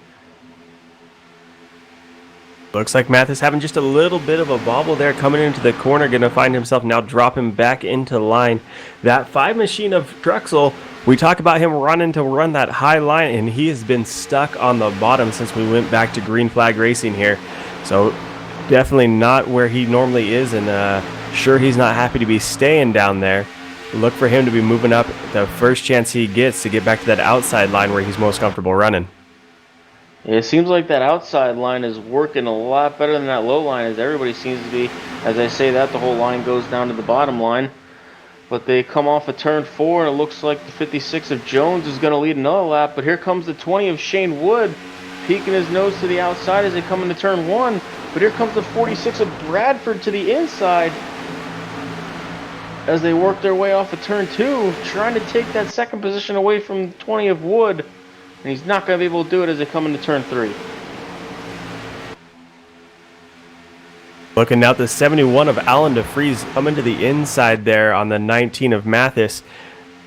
Looks like Mathis having just a little bit of a bobble there coming into the corner, going to find himself now dropping back into line. That 5 machine of Truxel, we talk about him running to run that high line, and he has been stuck on the bottom since we went back to Green Flag Racing here. So definitely not where he normally is, and sure he's not happy to be staying down there. Look for him to be moving up the first chance he gets to get back to that outside line where he's most comfortable running. It seems like that outside line is working a lot better than that low line, as everybody seems to be. As I say that, the whole line goes down to the bottom line. But they come off of turn 4, and it looks like the 56 of Jones is going to lead another lap. But here comes the 20 of Shane Wood, peeking his nose to the outside as they come into turn 1. But here comes the 46 of Bradford to the inside as they work their way off of turn 2, trying to take that second position away from the 20 of Wood. And he's not going to be able to do it as they come into turn 3. Looking out, the 71 of Alan DeFries coming to the inside there on the 19 of Mathis.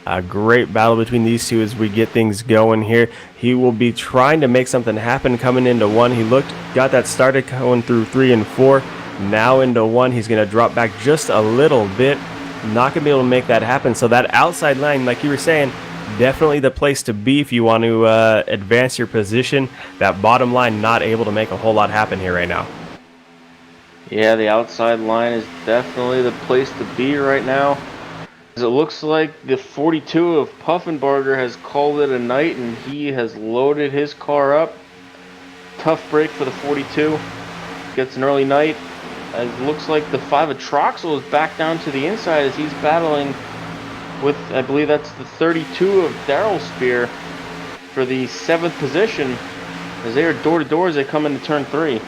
A great battle between these two as we get things going here. He will be trying to make something happen coming into 1. He got that started going through 3 and 4. Now into 1, he's going to drop back just a little bit. Not going to be able to make that happen. So that outside line, like you were saying, definitely the place to be if you want to advance your position. That bottom line not able to make a whole lot happen here right now. Yeah, the outside line is definitely the place to be right now. As it looks like the 42 of Puffenbarger has called it a night, and he has loaded his car up. Tough break for the 42. Gets an early night. It looks like the 5 of Troxel is back down to the inside as he's battling with, I believe that's the 32 of Daryl Spear for the 7th position as they are door to door as they come into turn 3.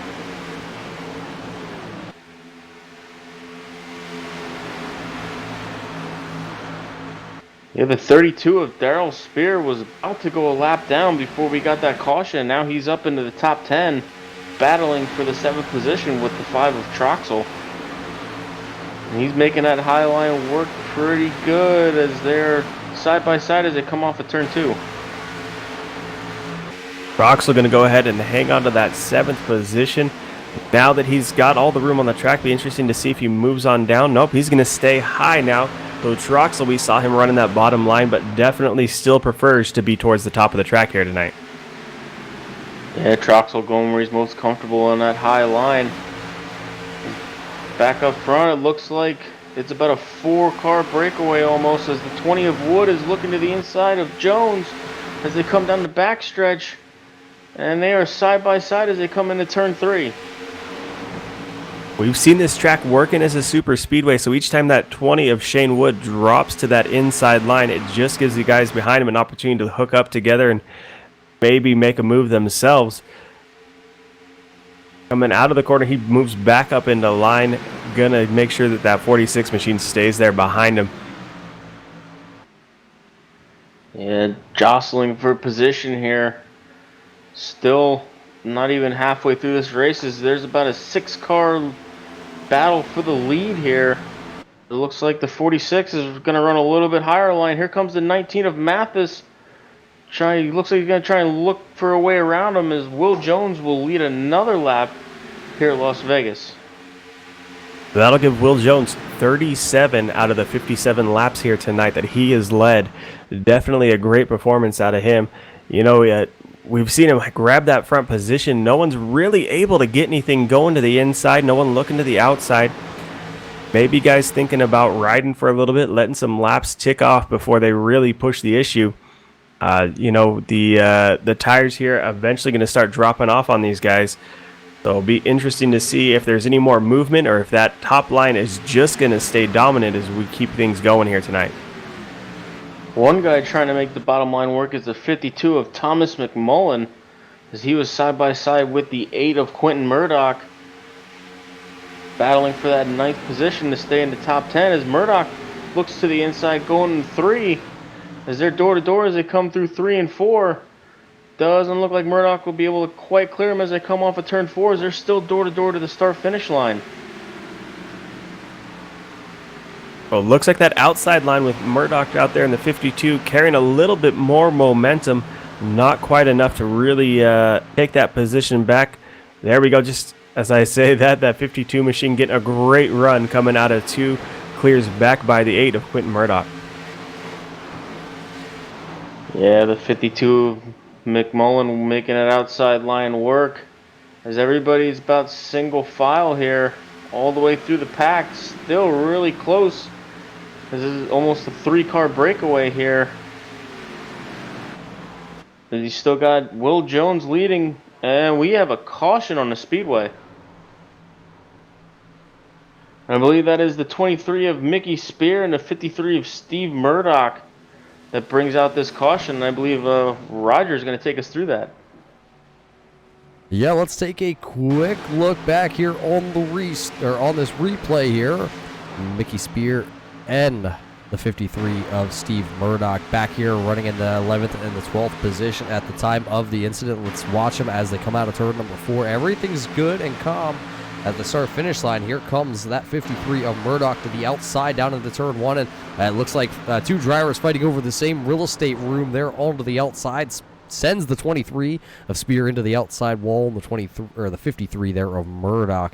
Yeah, the 32 of Daryl Spear was about to go a lap down before we got that caution. Now he's up into the top 10, battling for the 7th position with the 5 of Troxel. And he's making that high line work pretty good as they're side by side as they come off of turn 2. Troxel going to go ahead and hang on to that 7th position. Now that he's got all the room on the track, be interesting to see if he moves on down. Nope, he's going to stay high now. So Troxel, we saw him running that bottom line, but definitely still prefers to be towards the top of the track here tonight. Yeah, Troxel going where he's most comfortable on that high line. Back up front, it looks like it's about a 4-car breakaway almost as the 20 of Wood is looking to the inside of Jones as they come down the backstretch. And they are side by side as they come into turn 3. We've seen this track working as a super speedway, so each time that 20 of Shane Wood drops to that inside line, it just gives the guys behind him an opportunity to hook up together and maybe make a move themselves. Coming out of the corner, he moves back up into line, gonna make sure that that 46 machine stays there behind him. Yeah, jostling for position here. Still not even halfway through this race. There's about a 6-car battle for the lead here. It looks like the 46 is going to run a little bit higher line. Here comes the 19 of Mathis. Looks like he's going to try and look for a way around him as Will Jones will lead another lap here at Las Vegas. That'll give Will Jones 37 out of the 57 laps here tonight that he has led. Definitely a great performance out of him. You know, we've seen him grab that front position. No one's really able to get anything going to the inside. No one looking to the outside. Maybe guys thinking about riding for a little bit, letting some laps tick off before they really push the issue. You know, the tires here are eventually going to start dropping off on these guys. So it'll be interesting to see if there's any more movement or if that top line is just going to stay dominant as we keep things going here tonight. One guy trying to make the bottom line work is the 52 of Thomas McMullen, as he was side by side with the 8 of Quentin Murdoch, battling for that 9th position to stay in the top 10 as Murdoch looks to the inside going in 3. As they're door to door as they come through 3 and 4. Doesn't look like Murdoch will be able to quite clear them as they come off of turn 4 as they're still door to door to the start finish line. Well, looks like that outside line with Murdoch out there in the 52 carrying a little bit more momentum. Not quite enough to really take that position back. There we go. Just as I say that 52 machine getting a great run coming out of 2. Clears back by the 8 of Quentin Murdoch. Yeah, the 52 McMullen making it outside line work as everybody's about single file here all the way through the pack. Still really close. This is almost a 3-car breakaway here. And you still got Will Jones leading, and we have a caution on the speedway. I believe that is the 23 of Mickey Spear and the 53 of Steve Murdoch that brings out this caution. And I believe Roger is going to take us through that. Yeah, let's take a quick look back here on on this replay here. Mickey Spear and the 53 of Steve Murdoch back here running in the 11th and the 12th position at the time of the incident. Let's watch them as they come out of turn number 4. Everything's good and calm at the start finish line. Here comes that 53 of Murdoch to the outside down into turn 1, and it looks like 2 drivers fighting over the same real estate room there onto the outside. Sends the 23 of Spear into the outside wall, and the 53 there of Murdoch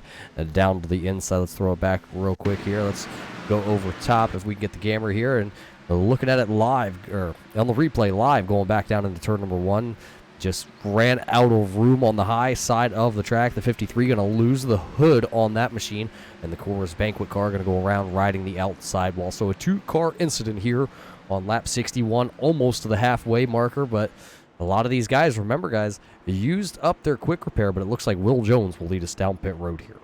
down to the inside. Let's throw it back real quick here. Let's go over top if we can get the camera here, and looking at it live, or on the replay live, going back down into turn number 1. Just ran out of room on the high side of the track. The 53 going to lose the hood on that machine, and the Coors Banquet car going to go around riding the outside wall. So a 2-car incident here on lap 61, almost to the halfway marker, but a lot of these guys, remember guys, used up their quick repair, but it looks like Will Jones will lead us down pit road here.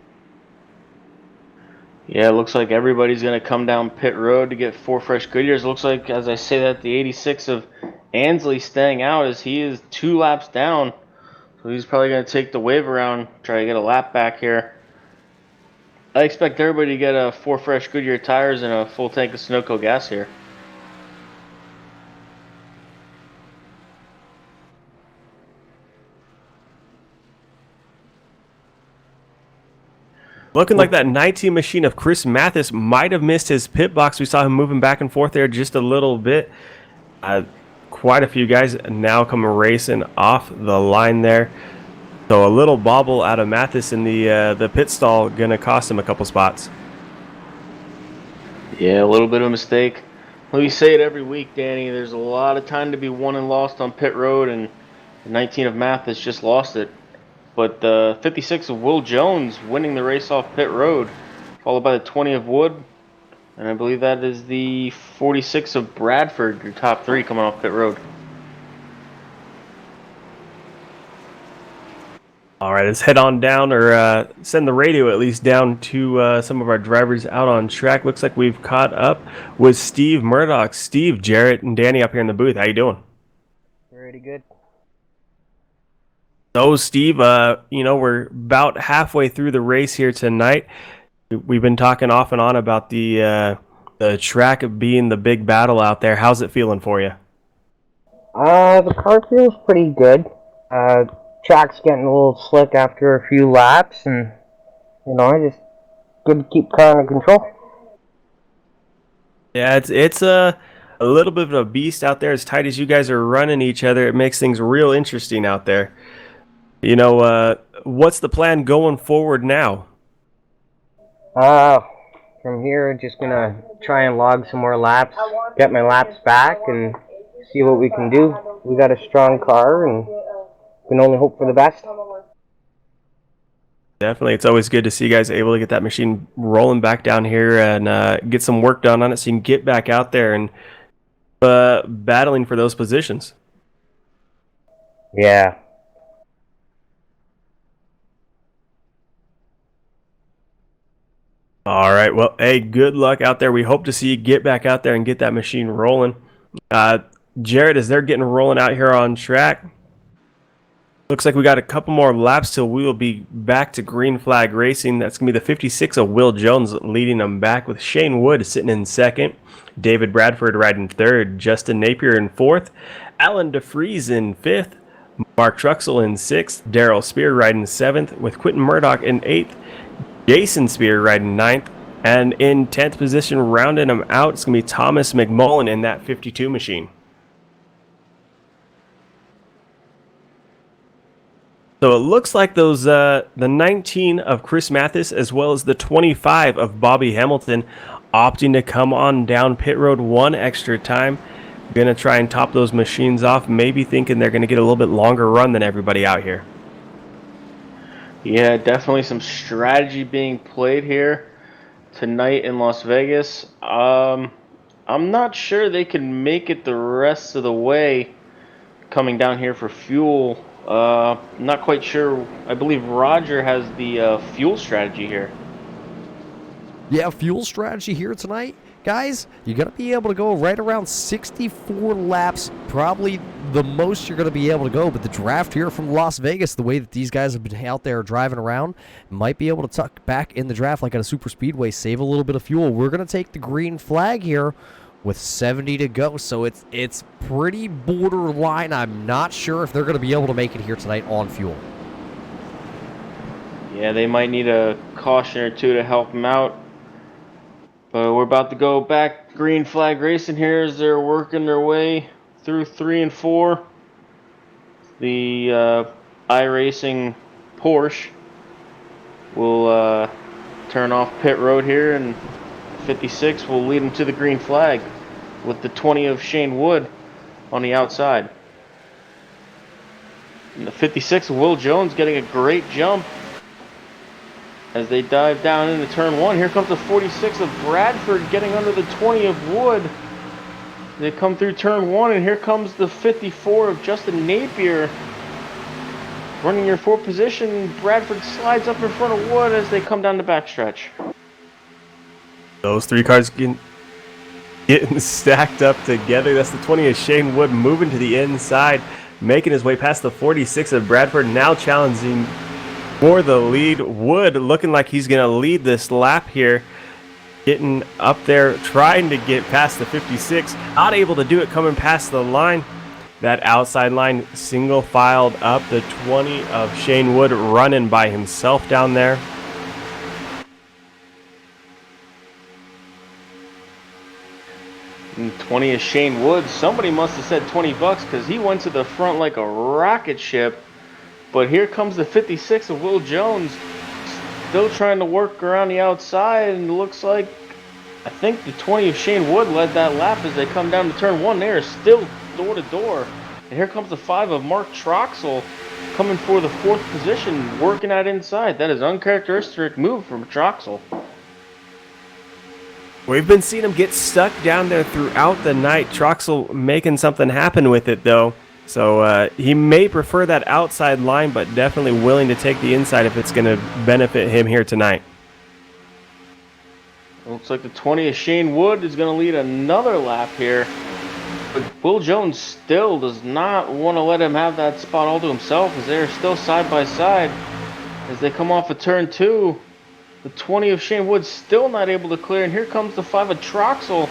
Yeah, it looks like everybody's going to come down pit road to get 4 fresh Goodyears. It looks like, as I say that, the 86 of Ansley staying out as he is 2 laps down. So he's probably going to take the wave around, try to get a lap back here. I expect everybody to get 4 fresh Goodyear tires and a full tank of Sunoco gas here. Looking like that 19 machine of Chris Mathis might have missed his pit box. We saw him moving back and forth there just a little bit. Quite a few guys now coming racing off the line there. So a little bobble out of Mathis in the pit stall going to cost him a couple spots. Yeah, a little bit of a mistake. We say it every week, Danny. There's a lot of time to be won and lost on pit road, and the 19 of Mathis just lost it. But the 56 of Will Jones winning the race off pit road, followed by the 20 of Wood. And I believe that is the 46 of Bradford, your top 3 coming off pit road. All right, let's head on down, or send the radio at least down to some of our drivers out on track. Looks like we've caught up with Steve Murdoch. Steve, Jarrett, and Danny up here in the booth. How you doing? Pretty good. So, Steve, we're about halfway through the race here tonight. We've been talking off and on about the track being the big battle out there. How's it feeling for you? The car feels pretty good. Track's getting a little slick after a few laps, and just good to keep car under control. Yeah, it's a little bit of a beast out there. As tight as you guys are running each other, it makes things real interesting out there. What's the plan going forward now? From here, just gonna try and log some more laps, get my laps back, and see what we can do. We got a strong car, and can only hope for the best. Definitely. It's always good to see you guys able to get that machine rolling back down here and get some work done on it so you can get back out there and battling for those positions. Yeah. All right. Well, hey, good luck out there. We hope to see you get back out there and get that machine rolling. Jared, as they're getting rolling out here on track, looks like we got a couple more laps till we will be back to green flag racing. That's going to be the 56 of Will Jones leading them back, with Shane Wood sitting in second, David Bradford riding third, Justin Napier in fourth, Alan DeFries in fifth, Mark Truxell in sixth, Daryl Spear riding seventh, with Quentin Murdoch in eighth, Jason Spear riding ninth, and in 10th position, rounding them out, it's going to be Thomas McMullen in that 52 machine. So it looks like those the 19 of Chris Mathis as well as the 25 of Bobby Hamilton opting to come on down pit road one extra time. Going to try and top those machines off, maybe thinking they're going to get a little bit longer run than everybody out here. Yeah, definitely some strategy being played here tonight in Las Vegas. I'm not sure they can make it the rest of the way coming down here for fuel. Not quite sure. I believe Roger has the fuel strategy here. Yeah, fuel strategy here tonight. Guys, you're going to be able to go right around 64 laps, probably the most you're going to be able to go. But the draft here from Las Vegas, the way that these guys have been out there driving around, might be able to tuck back in the draft like at a super speedway, save a little bit of fuel. We're going to take the green flag here with 70 to go, so it's pretty borderline. I'm not sure if they're going to be able to make it here tonight on fuel. Yeah, they might need a caution or two to help them out. But we're about to go back green flag racing here as they're working their way through 3 and 4. The iRacing Porsche will turn off pit road here, and 56 will lead them to the green flag with the 20 of Shane Wood on the outside. And the 56 of Will Jones getting a great jump as they dive down into turn 1. Here comes the 46 of Bradford getting under the 20 of Wood. They come through turn 1, and here comes the 54 of Justin Napier running your 4th position. Bradford slides up in front of Wood as they come down the backstretch. Those three cars getting stacked up together. That's the 20 of Shane Wood moving to the inside, making his way past the 46 of Bradford, now challenging for the lead. Wood looking like he's going to lead this lap here, getting up there, trying to get past the 56. Not able to do it coming past the line. That outside line single filed up. The 20 of Shane Wood running by himself down there. And 20 is Shane Wood. Somebody must have said 20 bucks because he went to the front like a rocket ship. But here comes the 56 of Will Jones, still trying to work around the outside, and it looks like, I think the 20 of Shane Wood led that lap as they come down to turn 1. They are still door to door. And here comes the 5 of Mark Troxell coming for the 4th position, working out inside. That is an uncharacteristic move from Troxell. We've been seeing him get stuck down there throughout the night. Troxell making something happen with it, though. So he may prefer that outside line, but definitely willing to take the inside if it's going to benefit him here tonight. Looks like the 20 of Shane Wood is going to lead another lap here. But Will Jones still does not want to let him have that spot all to himself, as they're still side by side. As they come off of turn 2, the 20 of Shane Wood still not able to clear. And here comes the 5 of Troxel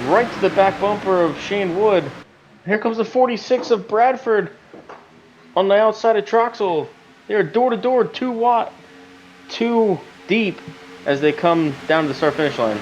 right to the back bumper of Shane Wood. Here comes the 46 of Bradford on the outside of Troxel. They are door to door, 2 deep as they come down to the start finish line.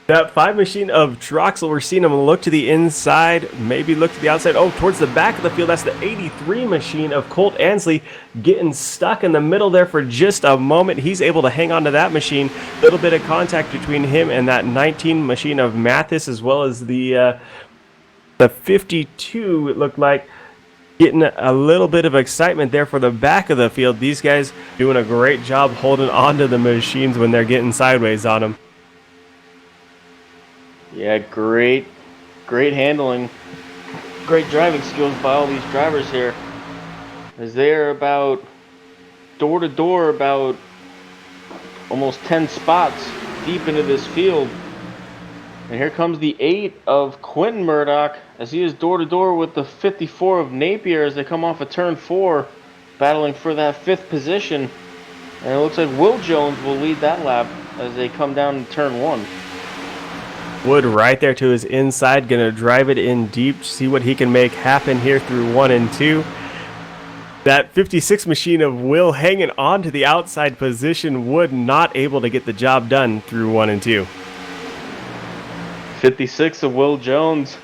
That 5 machine of Troxel, we're seeing him look to the inside, maybe look to the outside. Oh, towards the back of the field, that's the 83 machine of Colt Ansley getting stuck in the middle there for just a moment. He's able to hang on to that machine. A little bit of contact between him and that 19 machine of Mathis, as well as the 52, it looked like. Getting a little bit of excitement there for the back of the field. These guys doing a great job holding onto the machines when they're getting sideways on them. Yeah, great handling, great driving skills by all these drivers here. As they're about door to door, about almost 10 spots deep into this field. And here comes the 8 of Quentin Murdoch, as he is door to door with the 54 of Napier as they come off of turn 4, battling for that 5th position. And it looks like Will Jones will lead that lap as they come down to turn 1. Wood right there to his inside, gonna drive it in deep, see what he can make happen here through 1 and 2. That 56 machine of Will hanging on to the outside position. Wood not able to get the job done through 1 and 2. 56 of Will Jones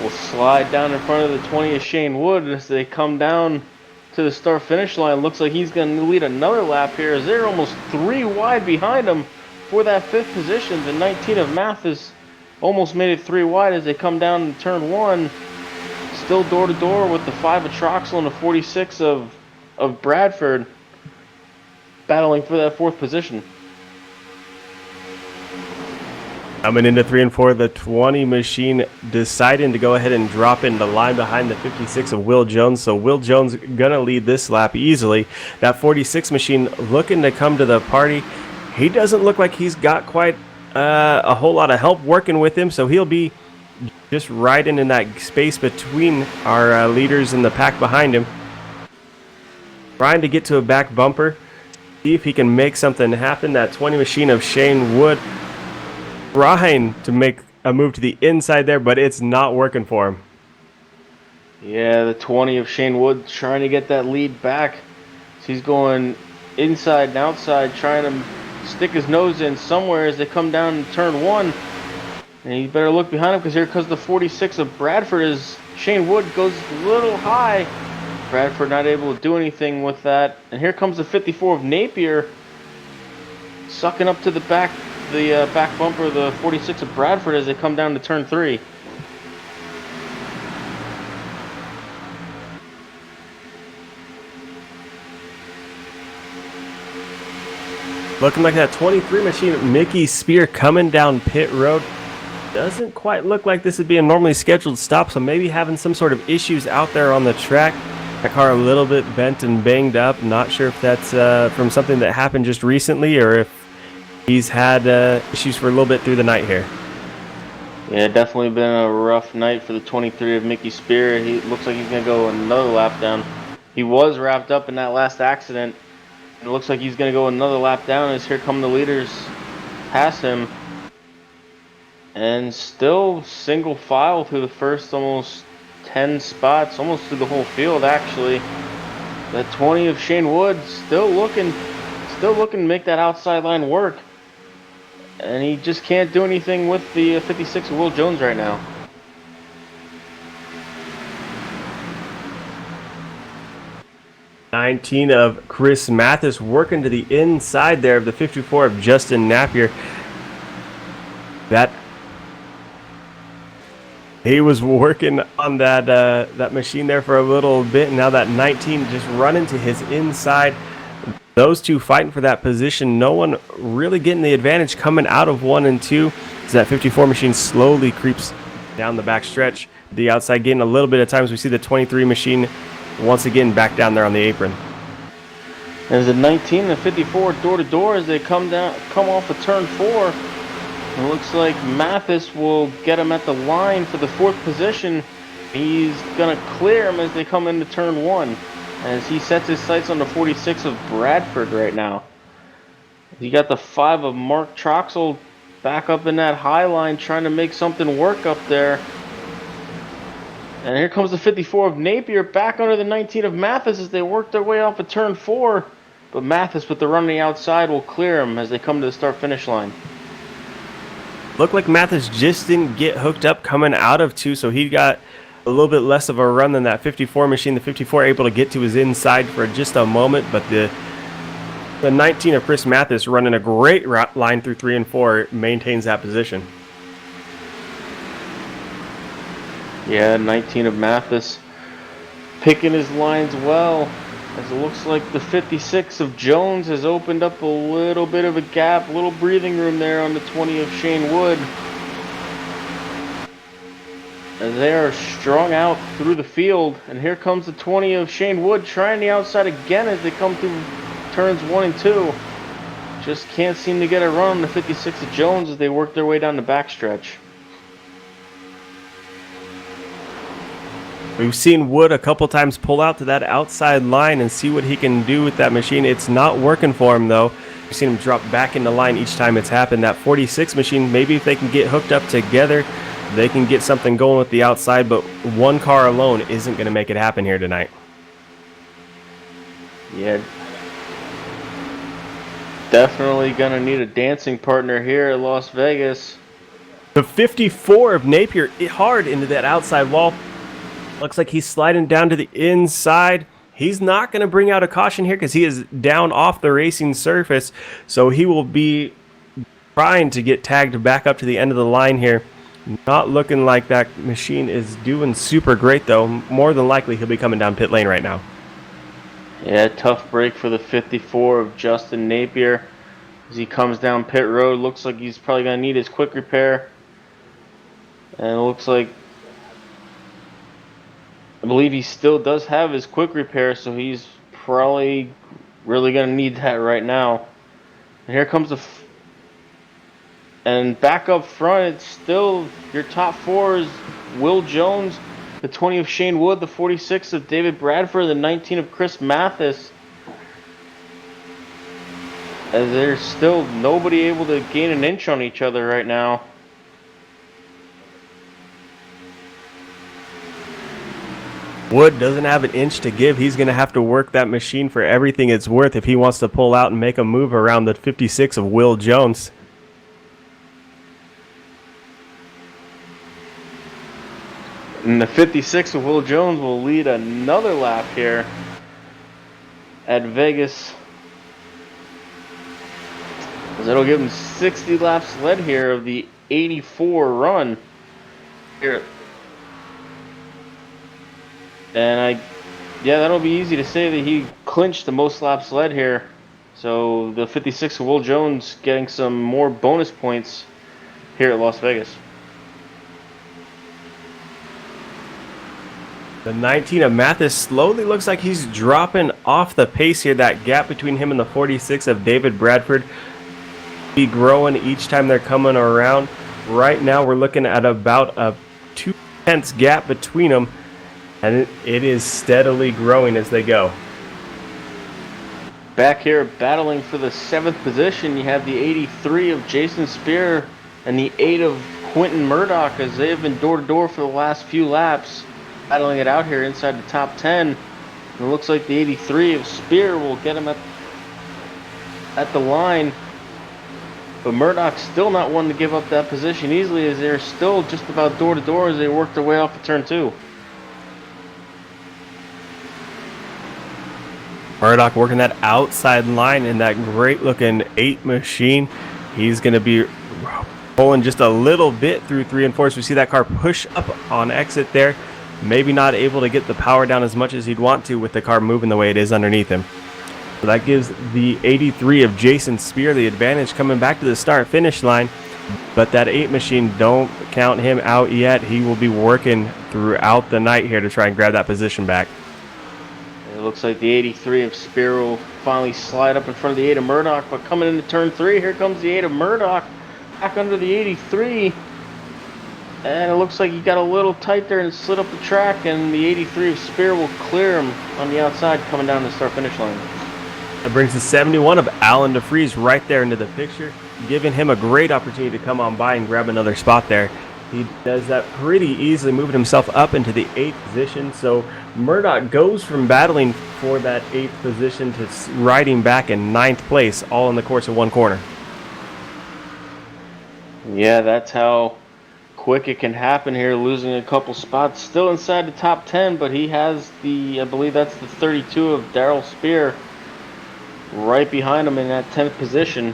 will slide down in front of the 20 of Shane Wood as they come down to the start finish line. Looks like he's going to lead another lap here as they're almost 3 wide behind him for that 5th position. The 19 of Mathis almost made it 3 wide as they come down to turn 1. Still door to door with the 5 of Troxel and the 46 of Bradford battling for that 4th position. Coming into 3 and 4, the 20 machine deciding to go ahead and drop in the line behind the 56 of Will Jones. So Will Jones gonna lead this lap easily. That 46 machine looking to come to the party. He doesn't look like he's got quite a whole lot of help working with him, so he'll be just riding in that space between our leaders and the pack behind him. Trying to get to a back bumper, see if he can make something happen. That 20 machine of Shane Wood trying to make a move to the inside there, but it's not working for him. Yeah, the 20 of Shane Wood trying to get that lead back. So he's going inside and outside, trying to stick his nose in somewhere as they come down to turn 1. And you better look behind him because here comes the 46 of Bradford as Shane Wood goes a little high. Bradford not able to do anything with that. And here comes the 54 of Napier sucking up to the back bumper of the 46 of Bradford as they come down to turn 3. Looking like that 23 machine, Mickey Spear coming down pit road. Doesn't quite look like this would be a normally scheduled stop, so maybe having some sort of issues out there on the track. That car a little bit bent and banged up. Not sure if that's from something that happened just recently or if he's had issues for a little bit through the night here. Yeah, definitely been a rough night for the 23 of Mickey Spear. He looks like he's going to go another lap down. He was wrapped up in that last accident. And it looks like he's going to go another lap down as here come the leaders past him. And still single file through the first almost 10 spots, almost through the whole field actually. That 20 of Shane Wood still looking to make that outside line work. And he just can't do anything with the 56 of Will Jones right now. '19 of Chris Mathis working to the inside there of the 54 of Justin Napier. He was working on that machine there for a little bit, and now that 19 just running to his inside. Those two fighting for that position. No one really getting the advantage coming out of 1 and 2 as that 54 machine slowly creeps down the back stretch. The outside getting a little bit of time as we see the 23 machine once again back down there on the apron. As the 19 and 54 door-to-door as they come off of turn 4. It looks like Mathis will get him at the line for the 4th position. He's going to clear him as they come into turn 1. As he sets his sights on the 46 of Bradford right now. You got the 5 of Mark Troxel back up in that high line trying to make something work up there. And here comes the 54 of Napier back under the 19 of Mathis as they work their way off of turn 4. But Mathis with the run on the outside will clear him as they come to the start-finish line. Looked like Mathis just didn't get hooked up coming out of 2, so he got a little bit less of a run than that 54 machine. The 54 able to get to his inside for just a moment, but the 19 of Chris Mathis running a great line through 3 and 4 maintains that position. Yeah, 19 of Mathis picking his lines well, as it looks like the 56 of Jones has opened up a little bit of a gap, a little breathing room there on the 20 of Shane Wood. As they are strung out through the field, and here comes the 20 of Shane Wood trying the outside again as they come through turns 1 and 2. Just can't seem to get a run on the 56 of Jones as they work their way down the backstretch. We've seen Wood a couple times pull out to that outside line and see what he can do with that machine. It's not working for him though. We've seen him drop back in the line each time it's happened. That 46 machine, maybe if they can get hooked up together, they can get something going with the outside, but one car alone isn't going to make it happen here tonight. Yeah. Definitely going to need a dancing partner here at Las Vegas. The 54 of Napier hard into that outside wall. Looks like he's sliding down to the inside. He's not going to bring out a caution here because he is down off the racing surface. So he will be trying to get tagged back up to the end of the line here. Not looking like that machine is doing super great though. More than likely he'll be coming down pit lane right now. Yeah, tough break for the 54 of Justin Napier. As he comes down pit road, looks like he's probably going to need his quick repair. And it looks like, I believe he still does have his quick repair, so he's probably really going to need that right now. And here comes the... And back up front, it's still your top 4 is Will Jones, the 20 of Shane Wood, the 46 of David Bradford, the 19 of Chris Mathis. As there's still nobody able to gain an inch on each other right now. Wood doesn't have an inch to give. He's going to have to work that machine for everything it's worth if he wants to pull out and make a move around the 56 of Will Jones. And the 56 of Will Jones will lead another lap here at Vegas. As it'll give him 60 laps led here of the 84 run here. And that'll be easy to say that he clinched the most laps led here. So the 56 of Will Jones getting some more bonus points here at Las Vegas. The 19 of Mathis slowly looks like he's dropping off the pace here. That gap between him and the 46 of David Bradford be growing each time they're coming around. Right now we're looking at about a 2/10 gap between them, and it is steadily growing as they go. Back here battling for the 7th position, you have the 83 of Jason Spear and the 8 of Quentin Murdoch, as they have been door-to-door for the last few laps, battling it out here inside the top 10. And it looks like the 83 of Spear will get him at the line. But Murdoch's still not one to give up that position easily, as they're still just about door-to-door as they work their way off of turn 2. Murdoch working that outside line in that great looking 8 machine. He's going to be pulling just a little bit through 3 and 4. So we see that car push up on exit there. Maybe not able to get the power down as much as he'd want to with the car moving the way it is underneath him. So that gives the 83 of Jason Spear the advantage coming back to the start-finish line. But that 8 machine, don't count him out yet. He will be working throughout the night here to try and grab that position back. It looks like the 83 of Spear will finally slide up in front of the 8 of Murdoch, but coming into turn 3, here comes the 8 of Murdoch back under the 83. And it looks like he got a little tight there and slid up the track, and the 83 of Spear will clear him on the outside coming down the start-finish line. That brings the 71 of Alan DeFries right there into the picture, giving him a great opportunity to come on by and grab another spot there. He does that pretty easily, moving himself up into the 8th position. So Murdoch goes from battling for that 8th position to riding back in 9th place, all in the course of 1 corner. Yeah, that's how quick it can happen here, losing a couple spots. Still inside the top 10, but he has the, I believe that's the 32 of Daryl Spear right behind him in that 10th position.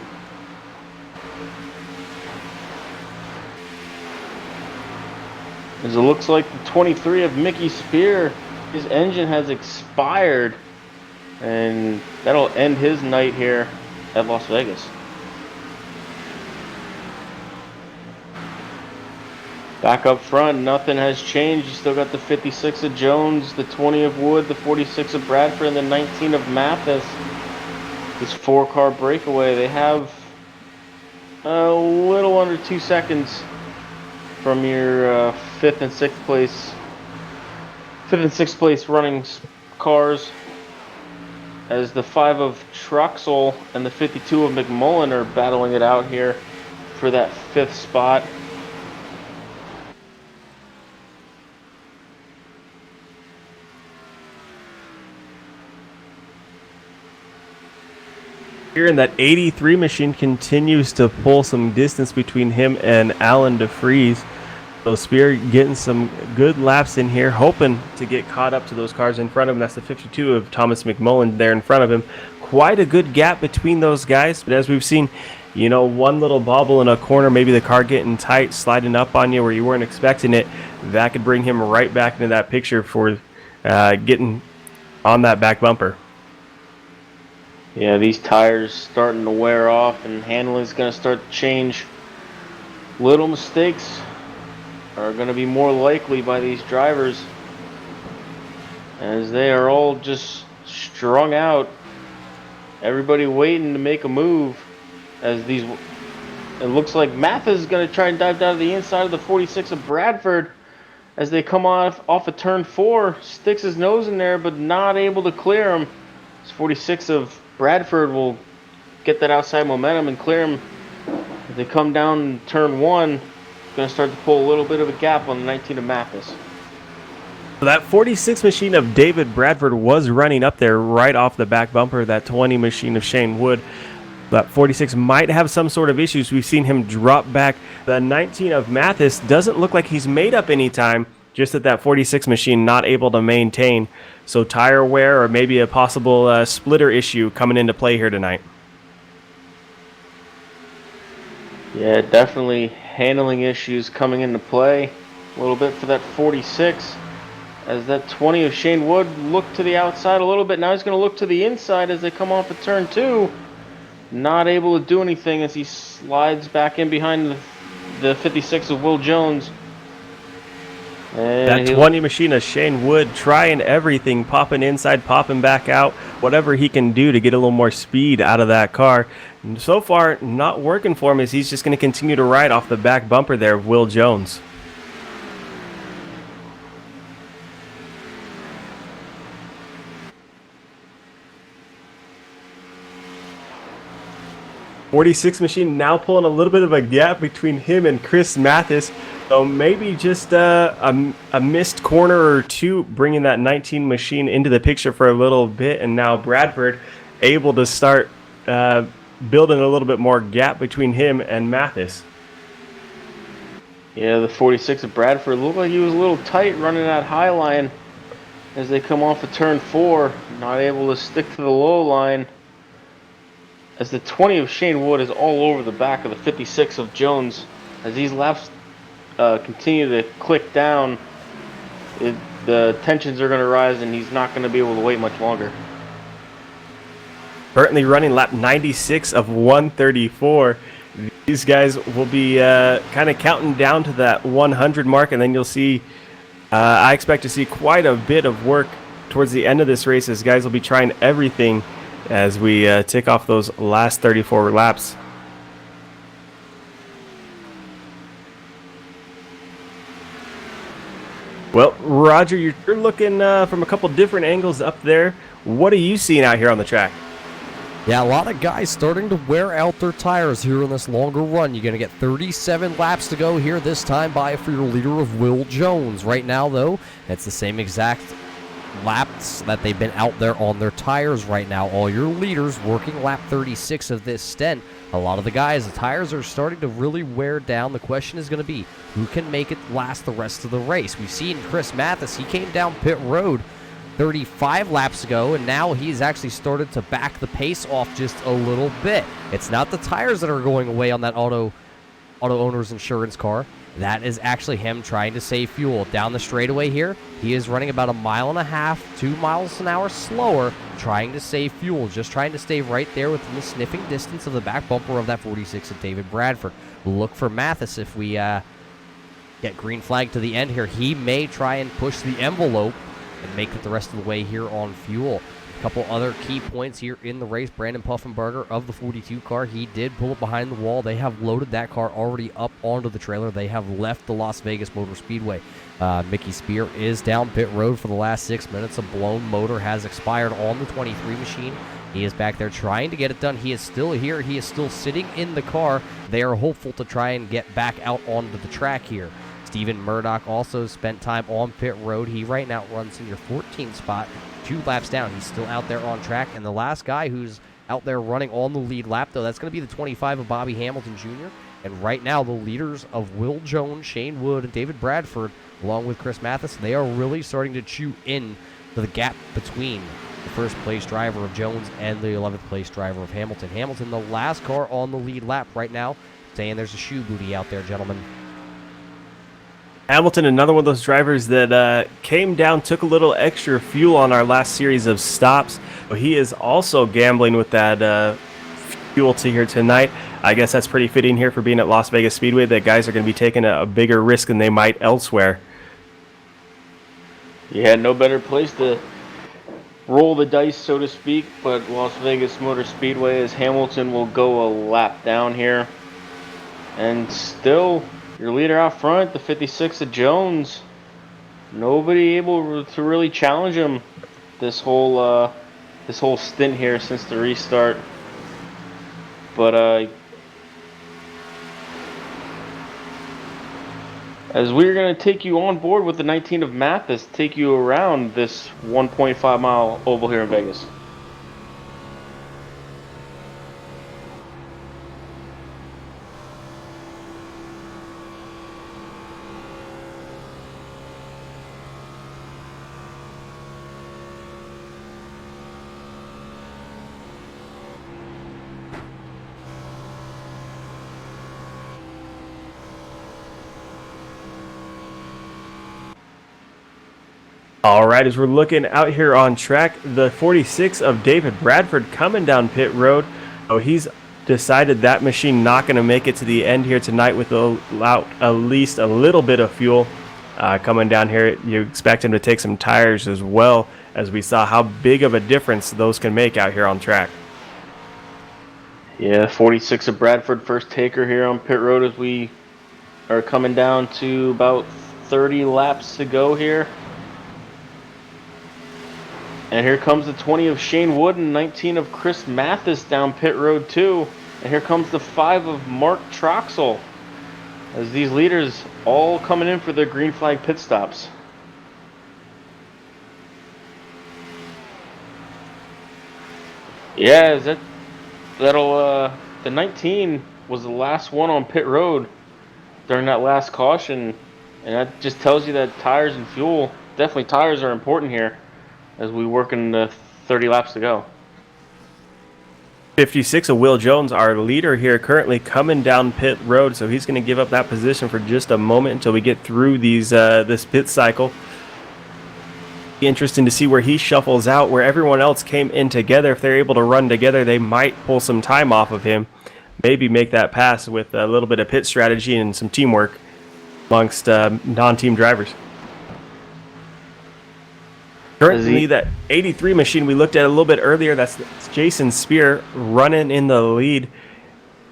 As it looks like the 23 of Mickey Spear, his engine has expired, and that'll end his night here at Las Vegas. Back up front, nothing has changed. You still got the 56 of Jones, the 20 of Wood, the 46 of Bradford, and the 19 of Mathis. This 4-car breakaway, they have a little under 2 seconds from your 5th and 6th place running cars, as the 5 of Truxell and the 52 of McMullen are battling it out here for that 5th spot. Here in that 83 machine continues to pull some distance between him and Alan DeFries. So Spear getting some good laps in here, hoping to get caught up to those cars in front of him. That's the 52 of Thomas McMullen there in front of him. Quite a good gap between those guys, but as we've seen, you know, one little bobble in a corner, maybe the car getting tight, sliding up on you where you weren't expecting it, that could bring him right back into that picture for getting on that back bumper. Yeah, these tires starting to wear off, and handling's going to start to change. Little mistakes are going to be more likely by these drivers, as they are all just strung out. Everybody waiting to make a move, as these, it looks like Mathis is going to try and dive down to the inside of the 46 of Bradford as they come off of turn 4. Sticks his nose in there, but not able to clear him. This 46 of Bradford will get that outside momentum and clear him. As they come down turn 1, going to start to pull a little bit of a gap on the 19 of Mathis. So that 46 machine of David Bradford was running up there right off the back bumper. That 20 machine of Shane Wood. That 46 might have some sort of issues. We've seen him drop back. The 19 of Mathis doesn't look like he's made up any time, just that 46 machine not able to maintain. So tire wear or maybe a possible splitter issue coming into play here tonight. Yeah, definitely handling issues coming into play a little bit for that 46. As that 20 of Shane Wood looked to the outside a little bit. Now he's going to look to the inside as they come off of turn 2. Not able to do anything as he slides back in behind the 56 of Will Jones. And that 20 machine of Shane Wood trying everything, popping inside, popping back out, whatever he can do to get a little more speed out of that car. And so far, not working for him as he's just going to continue to ride off the back bumper there of Will Jones. .46 machine now pulling a little bit of a gap between him and Chris Mathis. So maybe just a missed corner or two, bringing that 19 machine into the picture for a little bit. And now Bradford able to start building a little bit more gap between him and Mathis. Yeah, the 46 of Bradford looked like he was a little tight running that high line as they come off of turn 4. Not able to stick to the low line. As the 20 of Shane Wood is all over the back of the 56 of Jones. As these laps continue to click down, the tensions are going to rise and he's not going to be able to wait much longer. currently running lap 96 of 134. These guys will be kind of counting down to that 100 mark, and then you'll see, I expect to see quite a bit of work towards the end of this race, as guys will be trying everything as we tick off those last 34 laps. Well, Roger, you're looking from a couple different angles up there. What are you seeing out here on the track? Yeah, a lot of guys starting to wear out their tires here in this longer run. You're going to get 37 laps to go here, this time by for your leader of Will Jones. Right now, though, it's the same exact laps that they've been out there on their tires right now. All your leaders working lap 36 of this stint. A lot of the guys, the tires are starting to really wear down. The question is going to be, who can make it last the rest of the race? We've seen Chris Mathis. He came down pit road 35 laps ago, and now he's actually started to back the pace off just a little bit. It's not the tires that are going away on that auto owner's insurance car. That is actually him trying to save fuel. Down the straightaway here, he is running about 1.5 miles, 2 miles an hour slower, trying to save fuel, just trying to stay right there within the sniffing distance of the back bumper of that 46 of David Bradford. Look for Mathis if we get green flag to the end here. He may try and push the envelope and make it the rest of the way here on fuel. A couple other key points here in the race. Brandon Puffenberger of the 42 car, he did pull it behind the wall. They have loaded that car already up onto the trailer. They have left the Las Vegas Motor Speedway. Mickey Spear is down pit road for the last 6 minutes. A blown motor has expired on the 23 machine. He is back there trying to get it done. He is still here. He is still sitting in the car. They are hopeful to try and get back out onto the track here. Stephen Murdoch also spent time on pit road. He right now runs in your 14th spot, 2 laps down. He's still out there on track. And the last guy who's out there running on the lead lap, though, that's going to be the 25 of Bobby Hamilton Jr. And right now, the leaders of Will Jones, Shane Wood, and David Bradford, along with Chris Mathis, they are really starting to chew in to the gap between the first place driver of Jones and the 11th place driver of Hamilton. Hamilton, the last car on the lead lap right now, saying there's a shoe booty out there, gentlemen. Hamilton, another one of those drivers that came down, took a little extra fuel on our last series of stops. But he is also gambling with that fuel to here tonight. I guess that's pretty fitting here for being at Las Vegas Speedway, that guys are going to be taking a bigger risk than they might elsewhere. Yeah, no better place to roll the dice, so to speak, but Las Vegas Motor Speedway, as Hamilton will go a lap down here. And still, your leader out front, the 56 of Jones, nobody able to really challenge him this whole stint here since the restart. But as we're going to take you on board with the 19 of Mathis, take you around this 1.5 mile oval here in Vegas. All right, as we're looking out here on track, the 46 of David Bradford coming down pit road. Oh, he's decided that machine not going to make it to the end here tonight with at least a little bit of fuel coming down here. You expect him to take some tires as well, as we saw how big of a difference those can make out here on track. Yeah, 46 of Bradford, first taker here on pit road as we are coming down to about 30 laps to go here. And here comes the 20 of Shane Wood and 19 of Chris Mathis down pit road too. And here comes the 5 of Mark Troxel, as these leaders all coming in for their green flag pit stops. Yeah, the 19 was the last one on pit road during that last caution, and that just tells you that tires and fuel, definitely tires are important here as we work in the 30 laps to go. 56 of Will Jones, our leader here, currently coming down pit road, so he's going to give up that position for just a moment until we get through these this pit cycle. Be interesting to see where he shuffles out, where everyone else came in together. If they're able to run together, they might pull some time off of him. Maybe make that pass with a little bit of pit strategy and some teamwork amongst non-team drivers. Currently, that 83 machine we looked at a little bit earlier, that's Jason Spear running in the lead.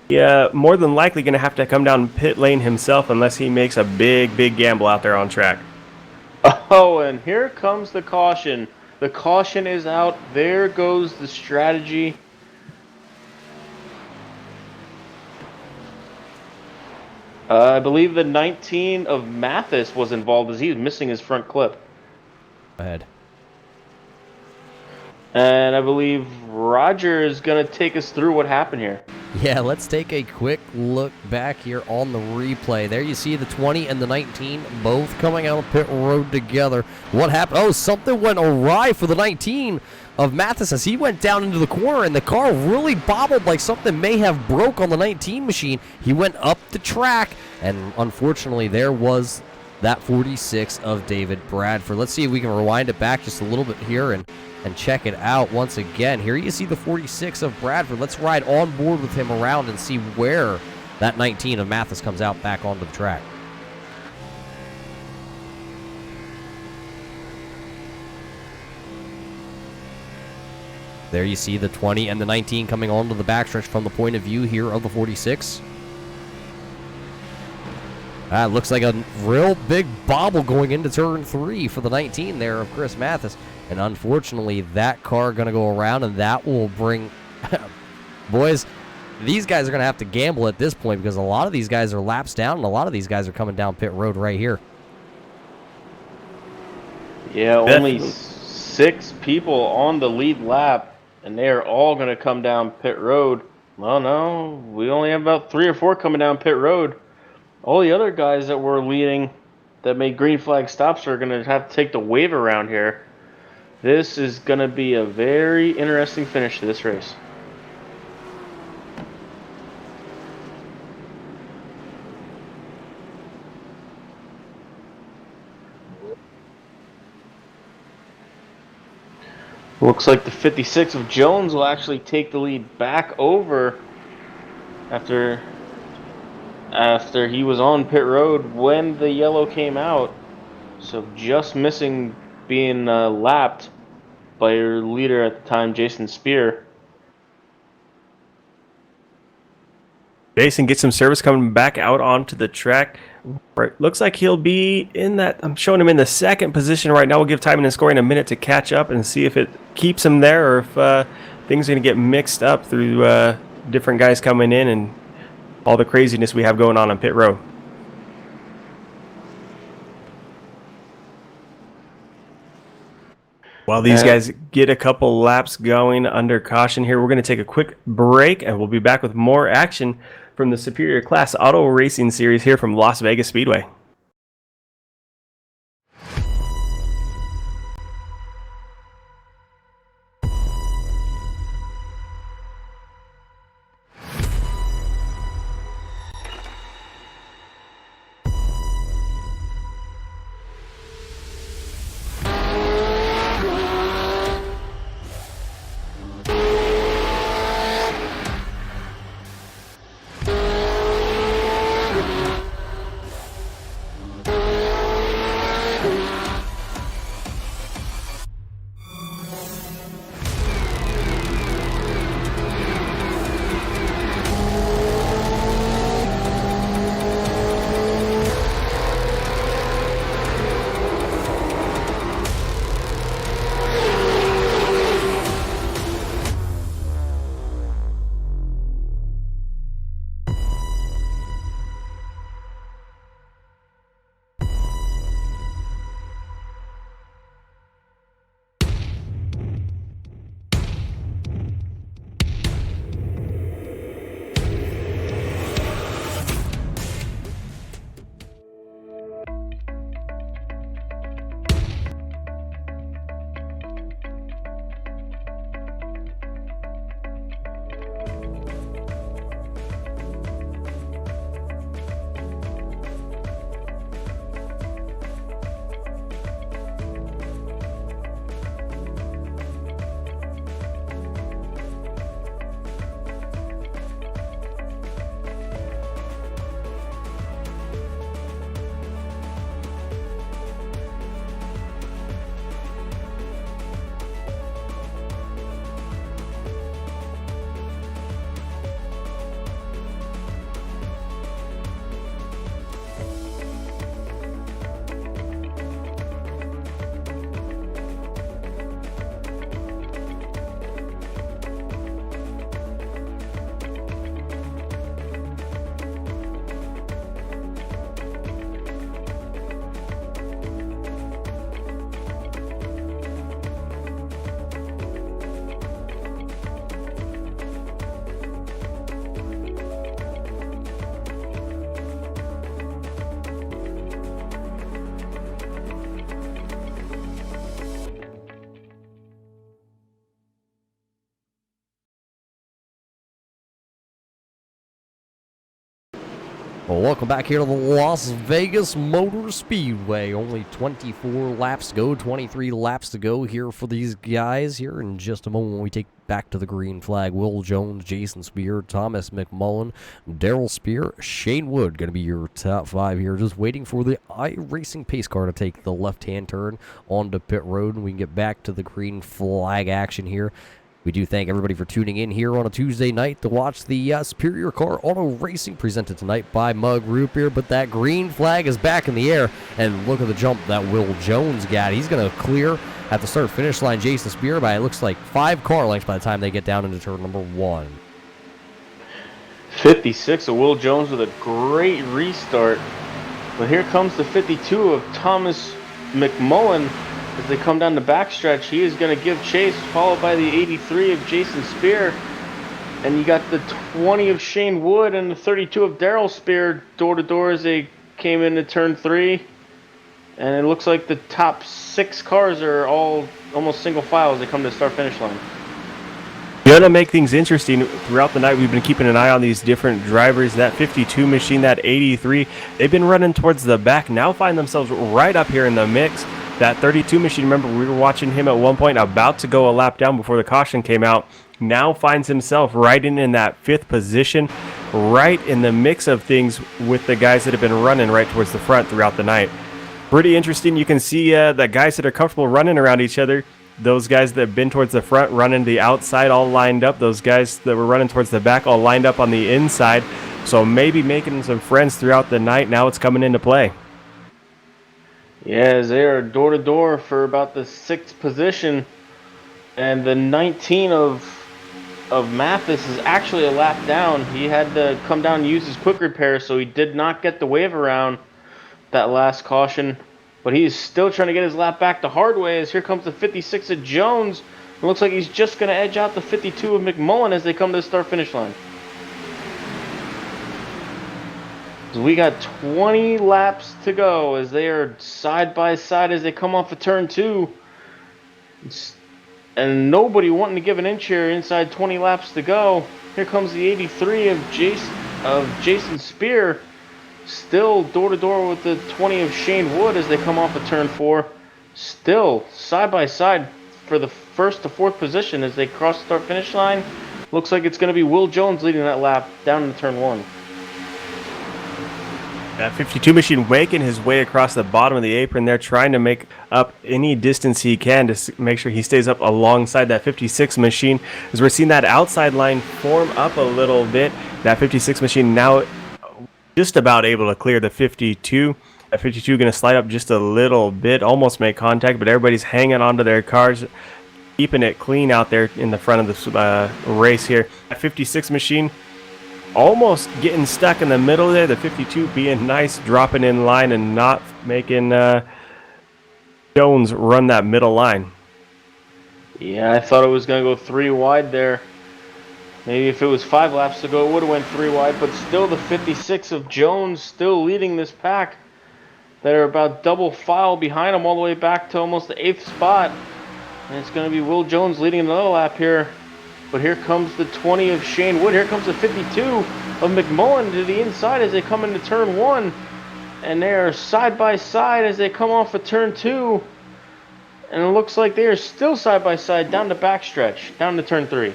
Yeah, more than likely going to have to come down pit lane himself unless he makes a big gamble out there on track. Oh, and here comes the caution. The caution is out. There goes the strategy. I believe the 19 of Mathis was involved as he was missing his front clip. Ahead. And I believe Roger is going to take us through what happened here. Yeah, let's take a quick look back here on the replay. There you see the 20 and the 19 both coming out of pit road together. What happened? Oh, something went awry for the 19 of Mathis as he went down into the corner, and the car really bobbled like something may have broke on the 19 machine. He went up the track, and unfortunately there was that 46 of David Bradford. Let's see if we can rewind it back just a little bit here and check it out once again. Here you see the 46 of Bradford. Let's ride on board with him around and see where that 19 of Mathis comes out back onto the track. There you see the 20 and the 19 coming onto the backstretch from the point of view here of the 46. Looks like a real big bobble going into turn 3 for the 19 there of Chris Mathis. And unfortunately, that car going to go around, and that will bring... Boys, these guys are going to have to gamble at this point because a lot of these guys are laps down, and a lot of these guys are coming down pit road right here. Yeah, only 6 people on the lead lap, and they are all going to come down pit road. Well, no, we only have about 3 or 4 coming down pit road. All the other guys that were leading that made green flag stops are going to have to take the wave around here. This is going to be a very interesting finish to this race. Looks like the 56 of Jones will actually take the lead back over after he was on pit road when the yellow came out. So just missing being lapped by your leader at the time, Jason Spear. Jason gets some service coming back out onto the track. Right. Looks like he'll be in that. I'm showing him in the second position right now. We'll give timing and scoring a minute to catch up and see if it keeps him there or if things are going to get mixed up through different guys coming in and all the craziness we have going on pit road. While these guys get a couple laps going under caution here, we're going to take a quick break, and we'll be back with more action from the Superior Class Auto Racing Series here from Las Vegas Speedway. Well, welcome back here to the Las Vegas Motor Speedway. Only 24 laps to go, 23 laps to go here for these guys. Here in just a moment when we take back to the green flag, Will Jones, Jason Spear, Thomas McMullen, Daryl Spear, Shane Wood going to be your top 5 here. Just waiting for the iRacing pace car to take the left-hand turn onto pit road, and we can get back to the green flag action here. We do thank everybody for tuning in here on a Tuesday night to watch the Superior Car Auto Racing presented tonight by Mug Root Beer. But that green flag is back in the air, and look at the jump that Will Jones got. He's going to clear at the start-finish line Jason Spear by, it looks like, 5 car lengths by the time they get down into turn number 1. 56 of Will Jones with a great restart. But here comes the 52 of Thomas McMullen. As they come down the backstretch, he is going to give chase, followed by the 83 of Jason Spear. And you got the 20 of Shane Wood and the 32 of Daryl Spear door-to-door as they came into turn 3. And it looks like the top 6 cars are all almost single file as they come to the start-finish line. Gonna make things interesting throughout the night. We've been keeping an eye on these different drivers. That 52 machine, that 83, they've been running towards the back, now find themselves right up here in the mix. That 32 machine, remember, we were watching him at one point about to go a lap down before the caution came out, now finds himself right in that 5th position, right in the mix of things with the guys that have been running right towards the front throughout the night. Pretty interesting. You can see the guys that are comfortable running around each other, those guys that have been towards the front running the outside all lined up, those guys that were running towards the back all lined up on the inside. So maybe making some friends throughout the night. Now it's coming into play. Yeah, they are door-to-door for about the 6th position. And the 19 of Mathis is actually a lap down. He had to come down and use his quick repair, so he did not get the wave around that last caution. But he's still trying to get his lap back the hard way as here comes the 56 of Jones. It looks like he's just going to edge out the 52 of McMullen as they come to the start-finish line. So we got 20 laps to go as they are side by side as they come off of turn 2. And nobody wanting to give an inch here inside 20 laps to go. Here comes the 83 of Jason Spear. Still door-to-door with the 20 of Shane Wood as they come off of turn 4. Still side by side for the 1st to 4th position as they cross the start-finish line. Looks like it's going to be Will Jones leading that lap down into turn 1. That 52 machine making his way across the bottom of the apron there, trying to make up any distance he can to make sure he stays up alongside that 56 machine. As we're seeing that outside line form up a little bit, that 56 machine now just about able to clear the 52. That 52 going to slide up just a little bit, almost make contact, but everybody's hanging onto their cars, keeping it clean out there in the front of the race here. That 56 machine almost getting stuck in the middle there. The 52 being nice, dropping in line and not making Jones run that middle line. Yeah, I thought it was going to go 3 wide there. Maybe if it was 5 laps to go, it would have went 3 wide. But still the 56 of Jones still leading this pack. That are about double file behind him all the way back to almost the 8th spot. And it's going to be Will Jones leading another lap here. But here comes the 20 of Shane Wood. Here comes the 52 of McMullen to the inside as they come into turn 1. And they are side by side as they come off of turn 2. And it looks like they are still side by side down the backstretch, down to turn 3.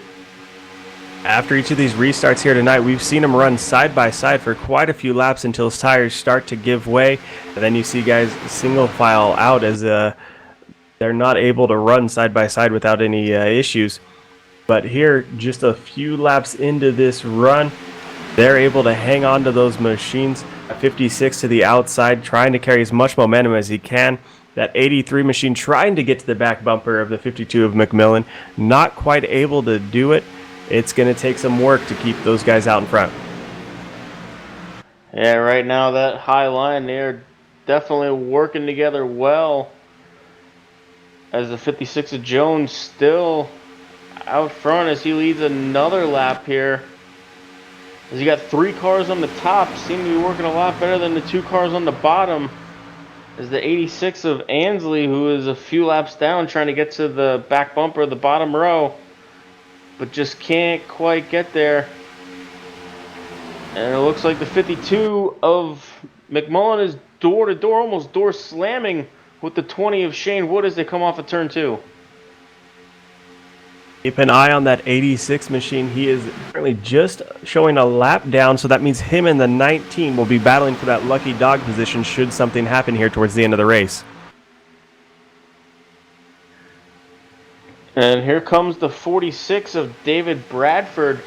After each of these restarts here tonight, we've seen them run side by side for quite a few laps until his tires start to give way. And then you see guys single file out as they're not able to run side by side without any issues. But here, just a few laps into this run, they're able to hang on to those machines. 56 to the outside, trying to carry as much momentum as he can. That 83 machine trying to get to the back bumper of the 52 of McMullen, not quite able to do it. It's going to take some work to keep those guys out in front. Yeah, right now that high line, they're definitely working together well. As the 56 of Jones still out front as he leads another lap here. As you got 3 cars on the top, seem to be working a lot better than the 2 cars on the bottom. As the 86 of Ansley, who is a few laps down, trying to get to the back bumper of the bottom row, but just can't quite get there. And it looks like the 52 of McMullen is door to door, almost door slamming with the 20 of Shane Wood as they come off of turn 2. Keep an eye on that 86 machine. He is currently just showing a lap down, so that means him and the 19 will be battling for that lucky dog position should something happen here towards the end of the race. And here comes the 46 of David Bradford,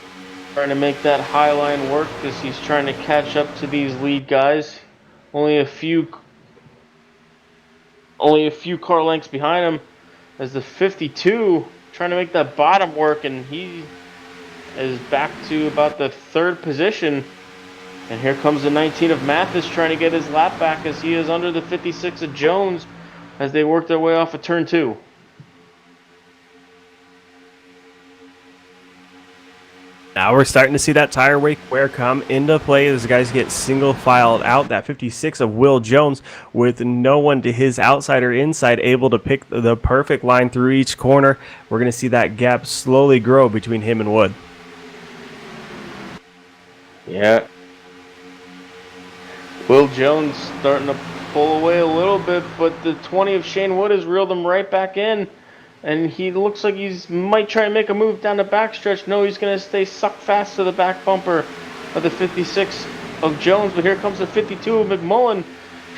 trying to make that high line work as he's trying to catch up to these lead guys. Only a few car lengths behind him, as the 52 trying to make that bottom work, and he is back to about the 3rd position. And here comes the 19 of Mathis trying to get his lap back as he is under the 56 of Jones as they work their way off of turn 2. Now we're starting to see that tire wear come into play as the guys get single filed out. That 56 of Will Jones with no one to his outside or inside, able to pick the perfect line through each corner. We're going to see that gap slowly grow between him and Wood. Yeah. Will Jones starting to pull away a little bit, but the 20 of Shane Wood has reeled him right back in. And he looks like he's might try and make a move down the backstretch. No, he's going to stay sucked fast to the back bumper of the 56 of Jones. But here comes the 52 of McMullen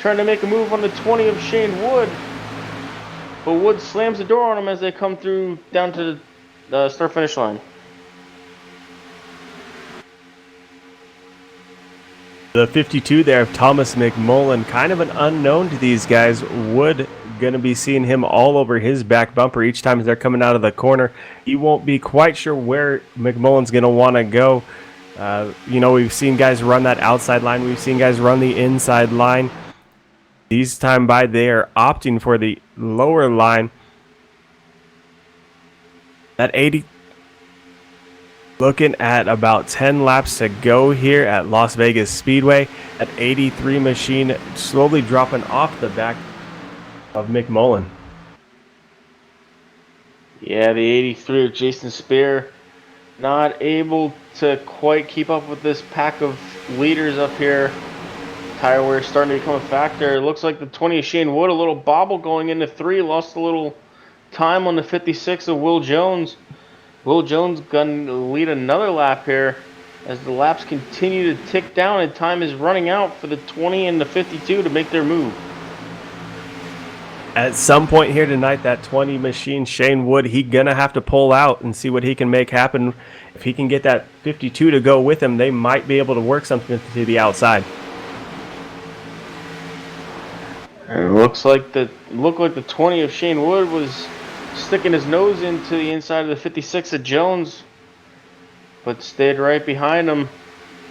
trying to make a move on the 20 of Shane Wood. But Wood slams the door on him as they come through down to the start-finish line. The 52 there of Thomas McMullen, kind of an unknown to these guys. Wood going to be seeing him all over his back bumper each time they're coming out of the corner. He won't be quite sure where McMullen's going to want to go. We've seen guys run that outside line. We've seen guys run the inside line. These time by, they are opting for the lower line. That 80, looking at about 10 laps to go here at Las Vegas Speedway. That 83 machine slowly dropping off the back of McMullen. Yeah, the 83 of Jason Spear not able to quite keep up with this pack of leaders up here. Tire wear starting to become a factor. It looks like the 20 of Shane Wood, a little bobble going into 3, lost a little time on the 56 of Will Jones. Will Jones going to lead another lap here as the laps continue to tick down and time is running out for the 20 and the 52 to make their move. At some point here tonight, that 20 machine, Shane Wood, he gonna have to pull out and see what he can make happen. If he can get that 52 to go with him, they might be able to work something to the outside. It looked like the 20 of Shane Wood was sticking his nose into the inside of the 56 of Jones, but stayed right behind him.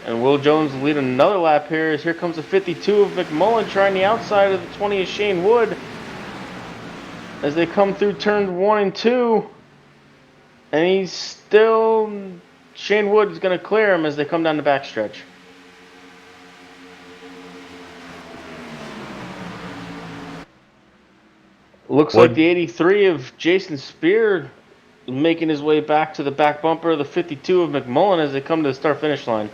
And Will Jones lead another lap here as here comes the 52 of McMullen trying the outside of the 20 of Shane Wood as they come through turns 1 and 2. And he's still, Shane Wood is going to clear him as they come down the backstretch. Looks like the 83 of Jason Spear making his way back to the back bumper of the 52 of McMullen as they come to the start-finish line.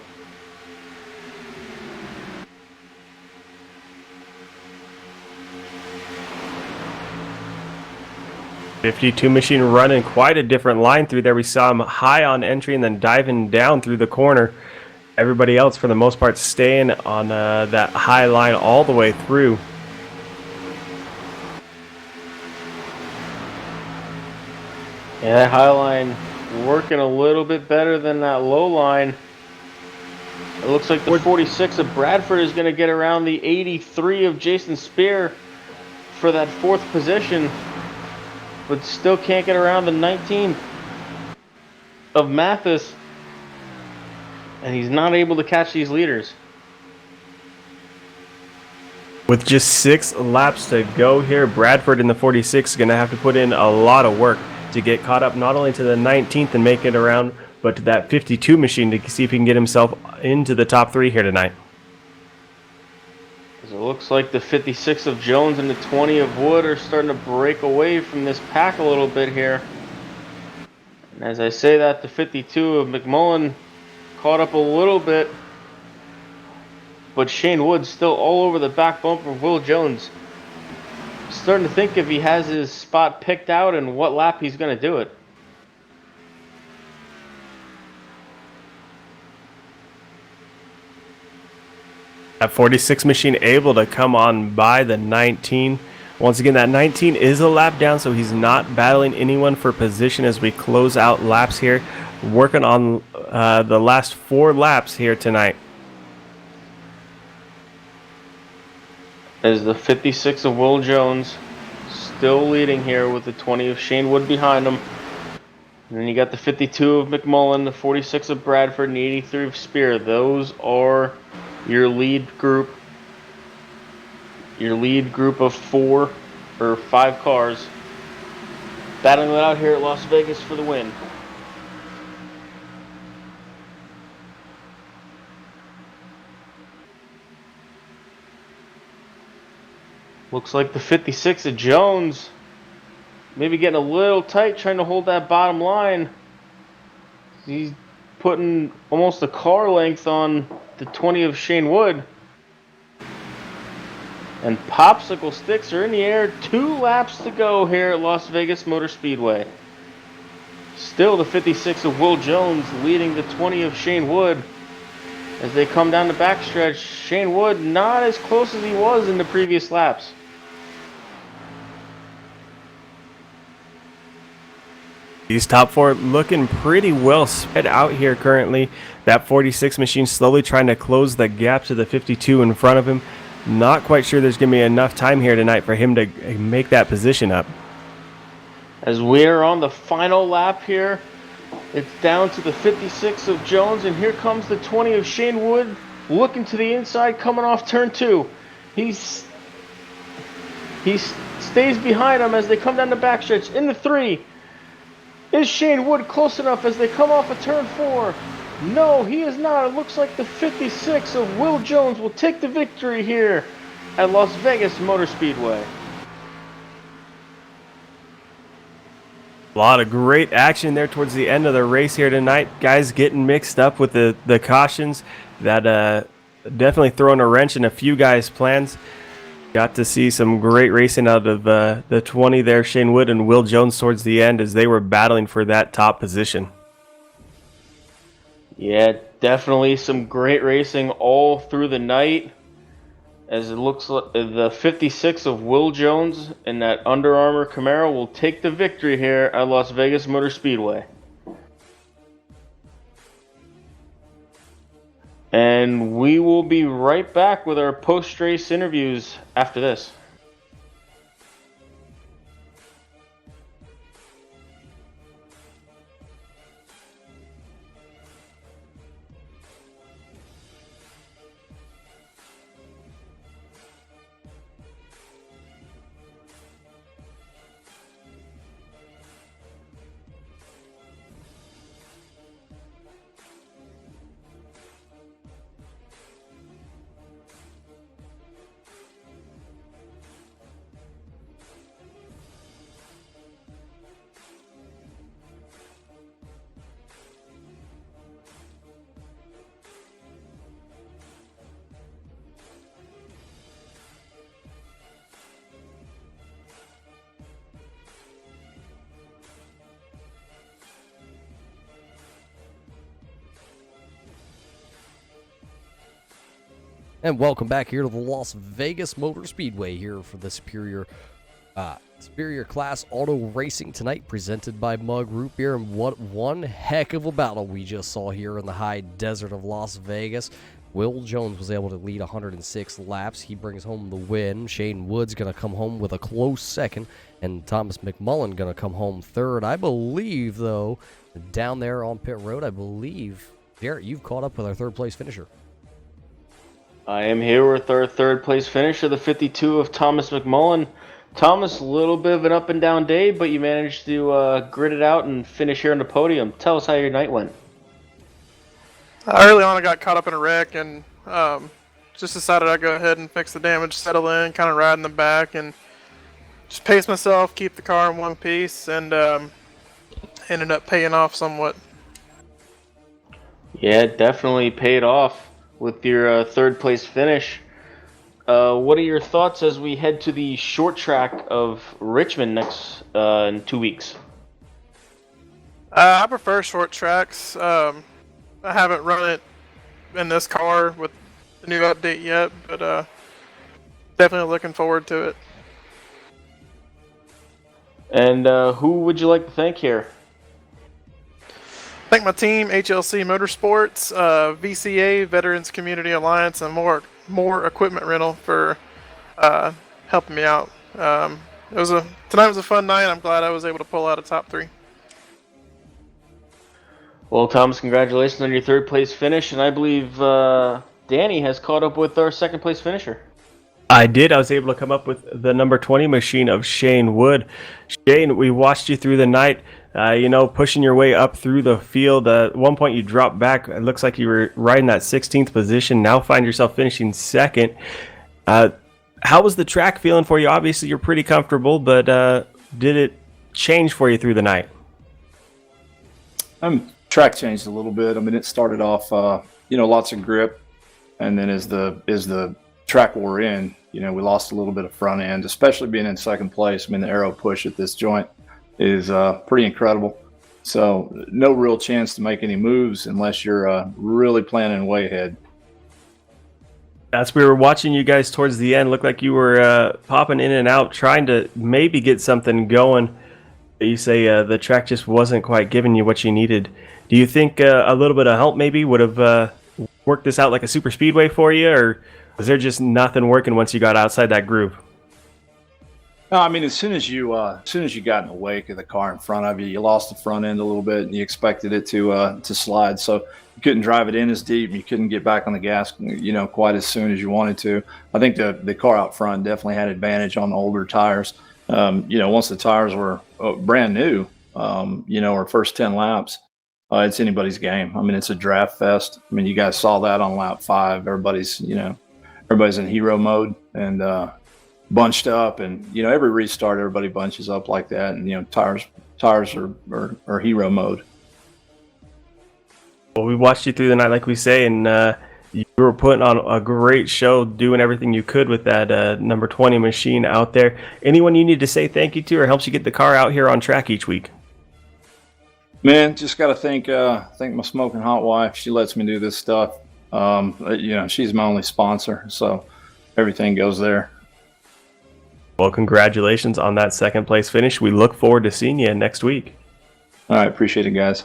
'52 machine running quite a different line through there. We saw him high on entry and then diving down through the corner. Everybody else, for the most part, staying on that high line all the way through. Yeah, that high line working a little bit better than that low line. It looks like the 46 of Bradford is going to get around the 83 of Jason Spear for that 4th position, but still can't get around the 19 of Mathis, and he's not able to catch these leaders. With just 6 laps to go here, Bradford in the 46 is going to have to put in a lot of work to get caught up not only to the 19th and make it around, but to that 52 machine to see if he can get himself into the top 3 here tonight. It looks like the 56 of Jones and the 20 of Wood are starting to break away from this pack a little bit here. And as I say that, the 52 of McMullen caught up a little bit but Shane Wood still all over the back bumper of Will Jones. Starting to think if he has his spot picked out and what lap he's going to do it. That 46 machine able to come on by the 19. Once again, that 19 is a lap down, so he's not battling anyone for position as we close out laps here. Working on the last 4 laps here tonight. As the 56 of Will Jones still leading here with the 20 of Shane Wood behind him. And then you got the 52 of McMullen, the 46 of Bradford, and the 83 of Spear. Those are your lead group. Your lead group of 4 or 5 cars battling it out here at Las Vegas for the win. Looks like the 56 of Jones maybe getting a little tight trying to hold that bottom line. He's putting almost a car length on the 20 of Shane Wood. And popsicle sticks are in the air. 2 laps to go here at Las Vegas Motor Speedway. Still the 56 of Will Jones leading the 20 of Shane Wood. As they come down the backstretch, Shane Wood not as close as he was in the previous laps. These top 4 looking pretty well spread out here currently. That 46 machine slowly trying to close the gap to the 52 in front of him. Not quite sure there's going to be enough time here tonight for him to make that position up. As we're on the final lap here, it's down to the 56 of Jones, and here comes the 20 of Shane Wood looking to the inside, coming off turn 2. He stays behind him as they come down the backstretch. In the 3, is Shane Wood close enough as they come off of turn 4? No, he is not. It looks like the 56 of Will Jones will take the victory here at Las Vegas Motor Speedway. A lot of great action there towards the end of the race here tonight. Guys getting mixed up with the cautions. That definitely throwing a wrench in a few guys' plans. Got to see some great racing out of the 20 there, Shane Wood and Will Jones towards the end as they were battling for that top position. Yeah, definitely some great racing all through the night. As it looks like the 56 of Will Jones and that Under Armour Camaro will take the victory here at Las Vegas Motor Speedway. And we will be right back with our post-race interviews after this. And welcome back here to the Las Vegas Motor Speedway here for the Superior Class Auto Racing tonight, presented by Mug Root Beer. And what one heck of a battle we just saw here in the high desert of Las Vegas. Will Jones was able to lead 106 laps. He brings home the win. Shane Wood's going to come home with a close second, and Thomas McMullen going to come home third. I believe, though, down there on pit road, I believe, Garrett, you've caught up with our third place finisher. I am here with our third place finisher, the 52 of Thomas McMullen. Thomas, a little bit of an up and down day, but you managed to grit it out and finish here on the podium. Tell us how your night went. Early on, I got caught up in a wreck and just decided I'd go ahead and fix the damage, settle in, kind of ride in the back, and just pace myself, keep the car in one piece, and ended up paying off somewhat. Yeah, it definitely paid off. with your third place finish. What are your thoughts as we head to the short track of Richmond next in 2 weeks? I prefer short tracks. I haven't run it in this car with the new update yet, but definitely looking forward to it. And who would you like to thank here? Thank my team, HLC Motorsports, VCA, Veterans Community Alliance, and more equipment rental for helping me out. Tonight was a fun night. I'm glad I was able to pull out a top 3. Well, Thomas, congratulations on your third place finish, and I believe Danny has caught up with our second place finisher. I did. I was able to come up with the number 20 machine of Shane Wood. Shane, we watched you through the night, pushing your way up through the field. At one point, you dropped back. It looks like you were right in that 16th position. Now find yourself finishing second. How was the track feeling for you? Obviously, you're pretty comfortable, but did it change for you through the night? Track changed a little bit. I mean, it started off, lots of grip, and then as the track wore in, we lost a little bit of front end, especially being in second place. I mean, the aero push at this joint is pretty incredible. So no real chance to make any moves unless you're really planning way ahead. As we were watching you guys towards the end, looked like you were popping in and out, trying to maybe get something going. You say the track just wasn't quite giving you what you needed. Do you think a little bit of help maybe would have worked this out like a super speedway for you, or was there just nothing working once you got outside that groove? No, I mean, as soon as you got in the wake of the car in front of you, you lost the front end a little bit, and you expected it to slide. So you couldn't drive it in as deep, and you couldn't get back on the gas, quite as soon as you wanted to. I think the car out front definitely had advantage on the older tires. Once the tires were brand new, our first 10 laps, it's anybody's game. I mean, it's a draft fest. I mean, you guys saw that on lap 5. Everybody's in hero mode and bunched up, and every restart, everybody bunches up like that, and tires are hero mode. Well, we watched you through the night, like we say, and you were putting on a great show, doing everything you could with that number 20 machine out there. Anyone you need to say thank you to, or helps you get the car out here on track each week? Man, just got to thank my smoking hot wife. She lets me do this stuff. She's my only sponsor, so everything goes there. Well, congratulations on that second place finish. We look forward to seeing you next week. All right, appreciate it, guys.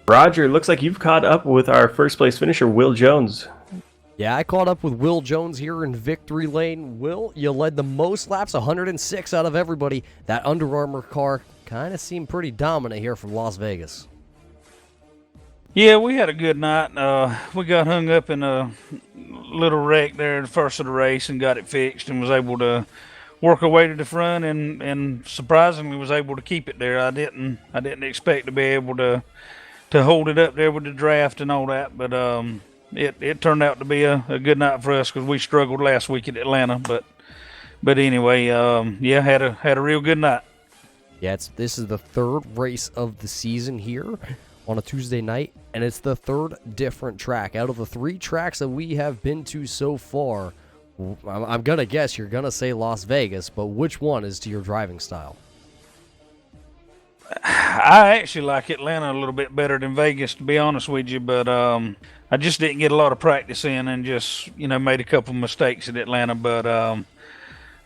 Roger, looks like you've caught up with our first place finisher, Will Jones. Yeah, I caught up with Will Jones here in victory lane. Will, you led the most laps, 106 out of everybody. That Under Armour car kind of seemed pretty dominant here from Las Vegas. Yeah, we had a good night. We got hung up in a little wreck there at the first of the race and got it fixed and was able to work our way to the front and surprisingly was able to keep it there. I didn't expect to be able to hold it up there with the draft and all that, but it turned out to be a good night for us because we struggled last week at Atlanta. But anyway, had a real good night. Yeah, this is the third race of the season here on a Tuesday night, and it's the third different track. Out of the 3 tracks that we have been to so far, I'm going to guess you're going to say Las Vegas, but which one is to your driving style? I actually like Atlanta a little bit better than Vegas, to be honest with you, but I just didn't get a lot of practice in and just, made a couple mistakes at Atlanta, but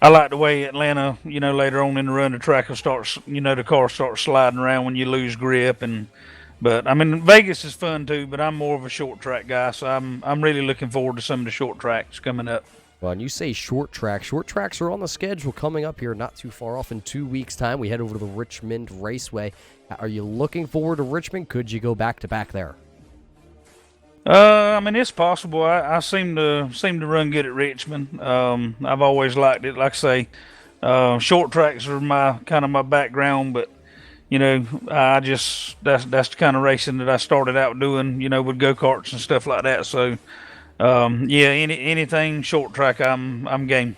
I like the way Atlanta, later on in the run, the track will start, the car starts sliding around when you lose grip. But I mean, Vegas is fun too, but I'm more of a short track guy, so I'm really looking forward to some of the short tracks coming up. Well, and you say short track. Short tracks are on the schedule coming up here not too far off. In 2 weeks' time, we head over to the Richmond Raceway. Are you looking forward to Richmond? Could you go back-to-back there? I mean, it's possible. I seem to run good at Richmond. I've always liked it. Like I say, short tracks are my background, but that's the kind of racing that I started out doing. With go-karts and stuff like that. So, anything short track, I'm game.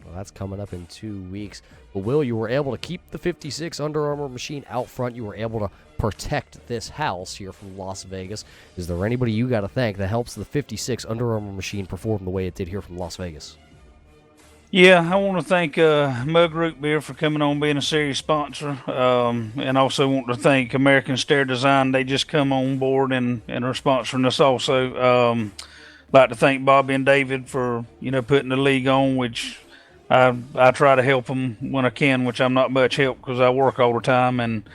Well, that's coming up in 2 weeks. But Will, you were able to keep the 56 Under Armour machine out front. You were able to protect this house here from Las Vegas. Is there anybody you got to thank that helps the 56 Under Armour machine perform the way it did here from Las Vegas? Yeah, I want to thank Mug Root Beer for coming on being a series sponsor, and also want to thank American Stair Design. They just come on board and are sponsoring us also. Like to thank Bobby and David for putting the league on, which I try to help them when I can, which I'm not much help because I work all the time, and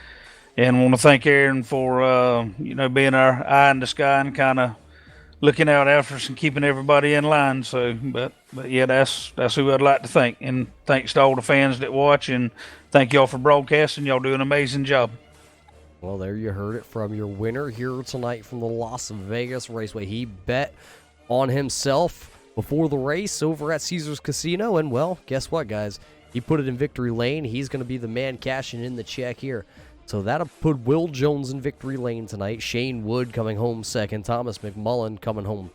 want to thank Aaron for being our eye in the sky and kind of looking out after us and keeping everybody in line. So, but yeah, that's who I'd like to thank. And thanks to all the fans that watch, and thank y'all for broadcasting. Y'all do an amazing job. Well, there you heard it from your winner here tonight from the Las Vegas Raceway. He bet on himself before the race over at Caesars Casino, and well, guess what, guys? He put it in victory lane. He's going to be the man cashing in the check here. So that'll put Will Jones in victory lane tonight. Shane Wood coming home second. Thomas McMullen coming home.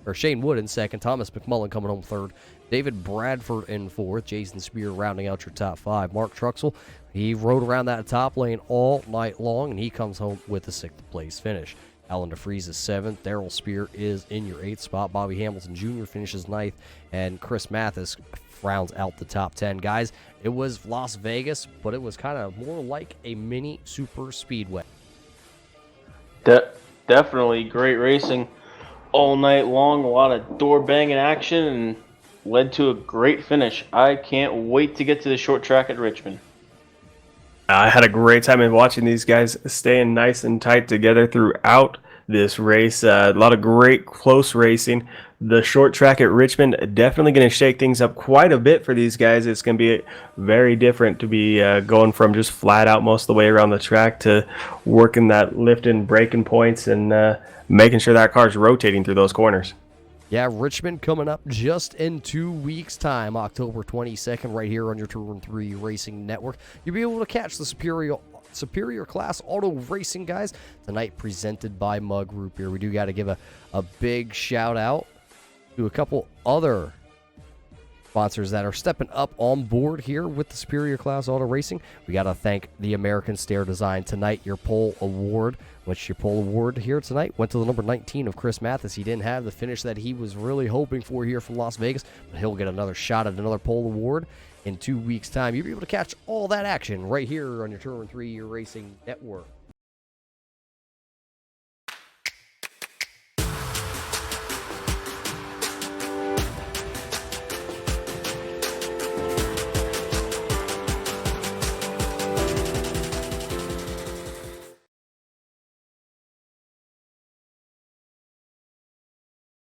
Or Shane Wood in second. Thomas McMullen coming home third. David Bradford in fourth. Jason Spear rounding out your top five. Mark Truxell, he rode around that top lane all night long, and he comes home with a sixth place finish. Alan DeFries is seventh. Daryl Spear is in your eighth spot. Bobby Hamilton Jr. finishes ninth. And Chris Mathis rounds out the top 10. Guys, it was Las Vegas, but it was kind of more like a mini super speedway. Definitely great racing all night long. A lot of door banging action and led to a great finish. I can't wait to get to the short track at Richmond. I had a great time in watching these guys staying nice and tight together throughout this race. A lot of great close racing. The short track at Richmond definitely going to shake things up quite a bit for these guys. It's going to be very different to be going from just flat out most of the way around the track to working that lifting, braking points, and making sure that car's rotating through those corners. Yeah, Richmond coming up just in 2 weeks' time, October 22nd, right here on your Turn 3 Racing Network. You'll be able to catch the Superior Class Auto Racing, guys, tonight, presented by Mug Root Beer. We do got to give a big shout out to a couple other sponsors that are stepping up on board here with the Superior Class Auto Racing. We got to thank the American Stair Design tonight. Your pole award, which your pole award here tonight went to the number 19 of Chris Mathis. He didn't have the finish that he was really hoping for here from Las Vegas, but he'll get another shot at another pole award in 2 weeks' time. You'll be able to catch all that action right here on your Turn 3 Racing Network.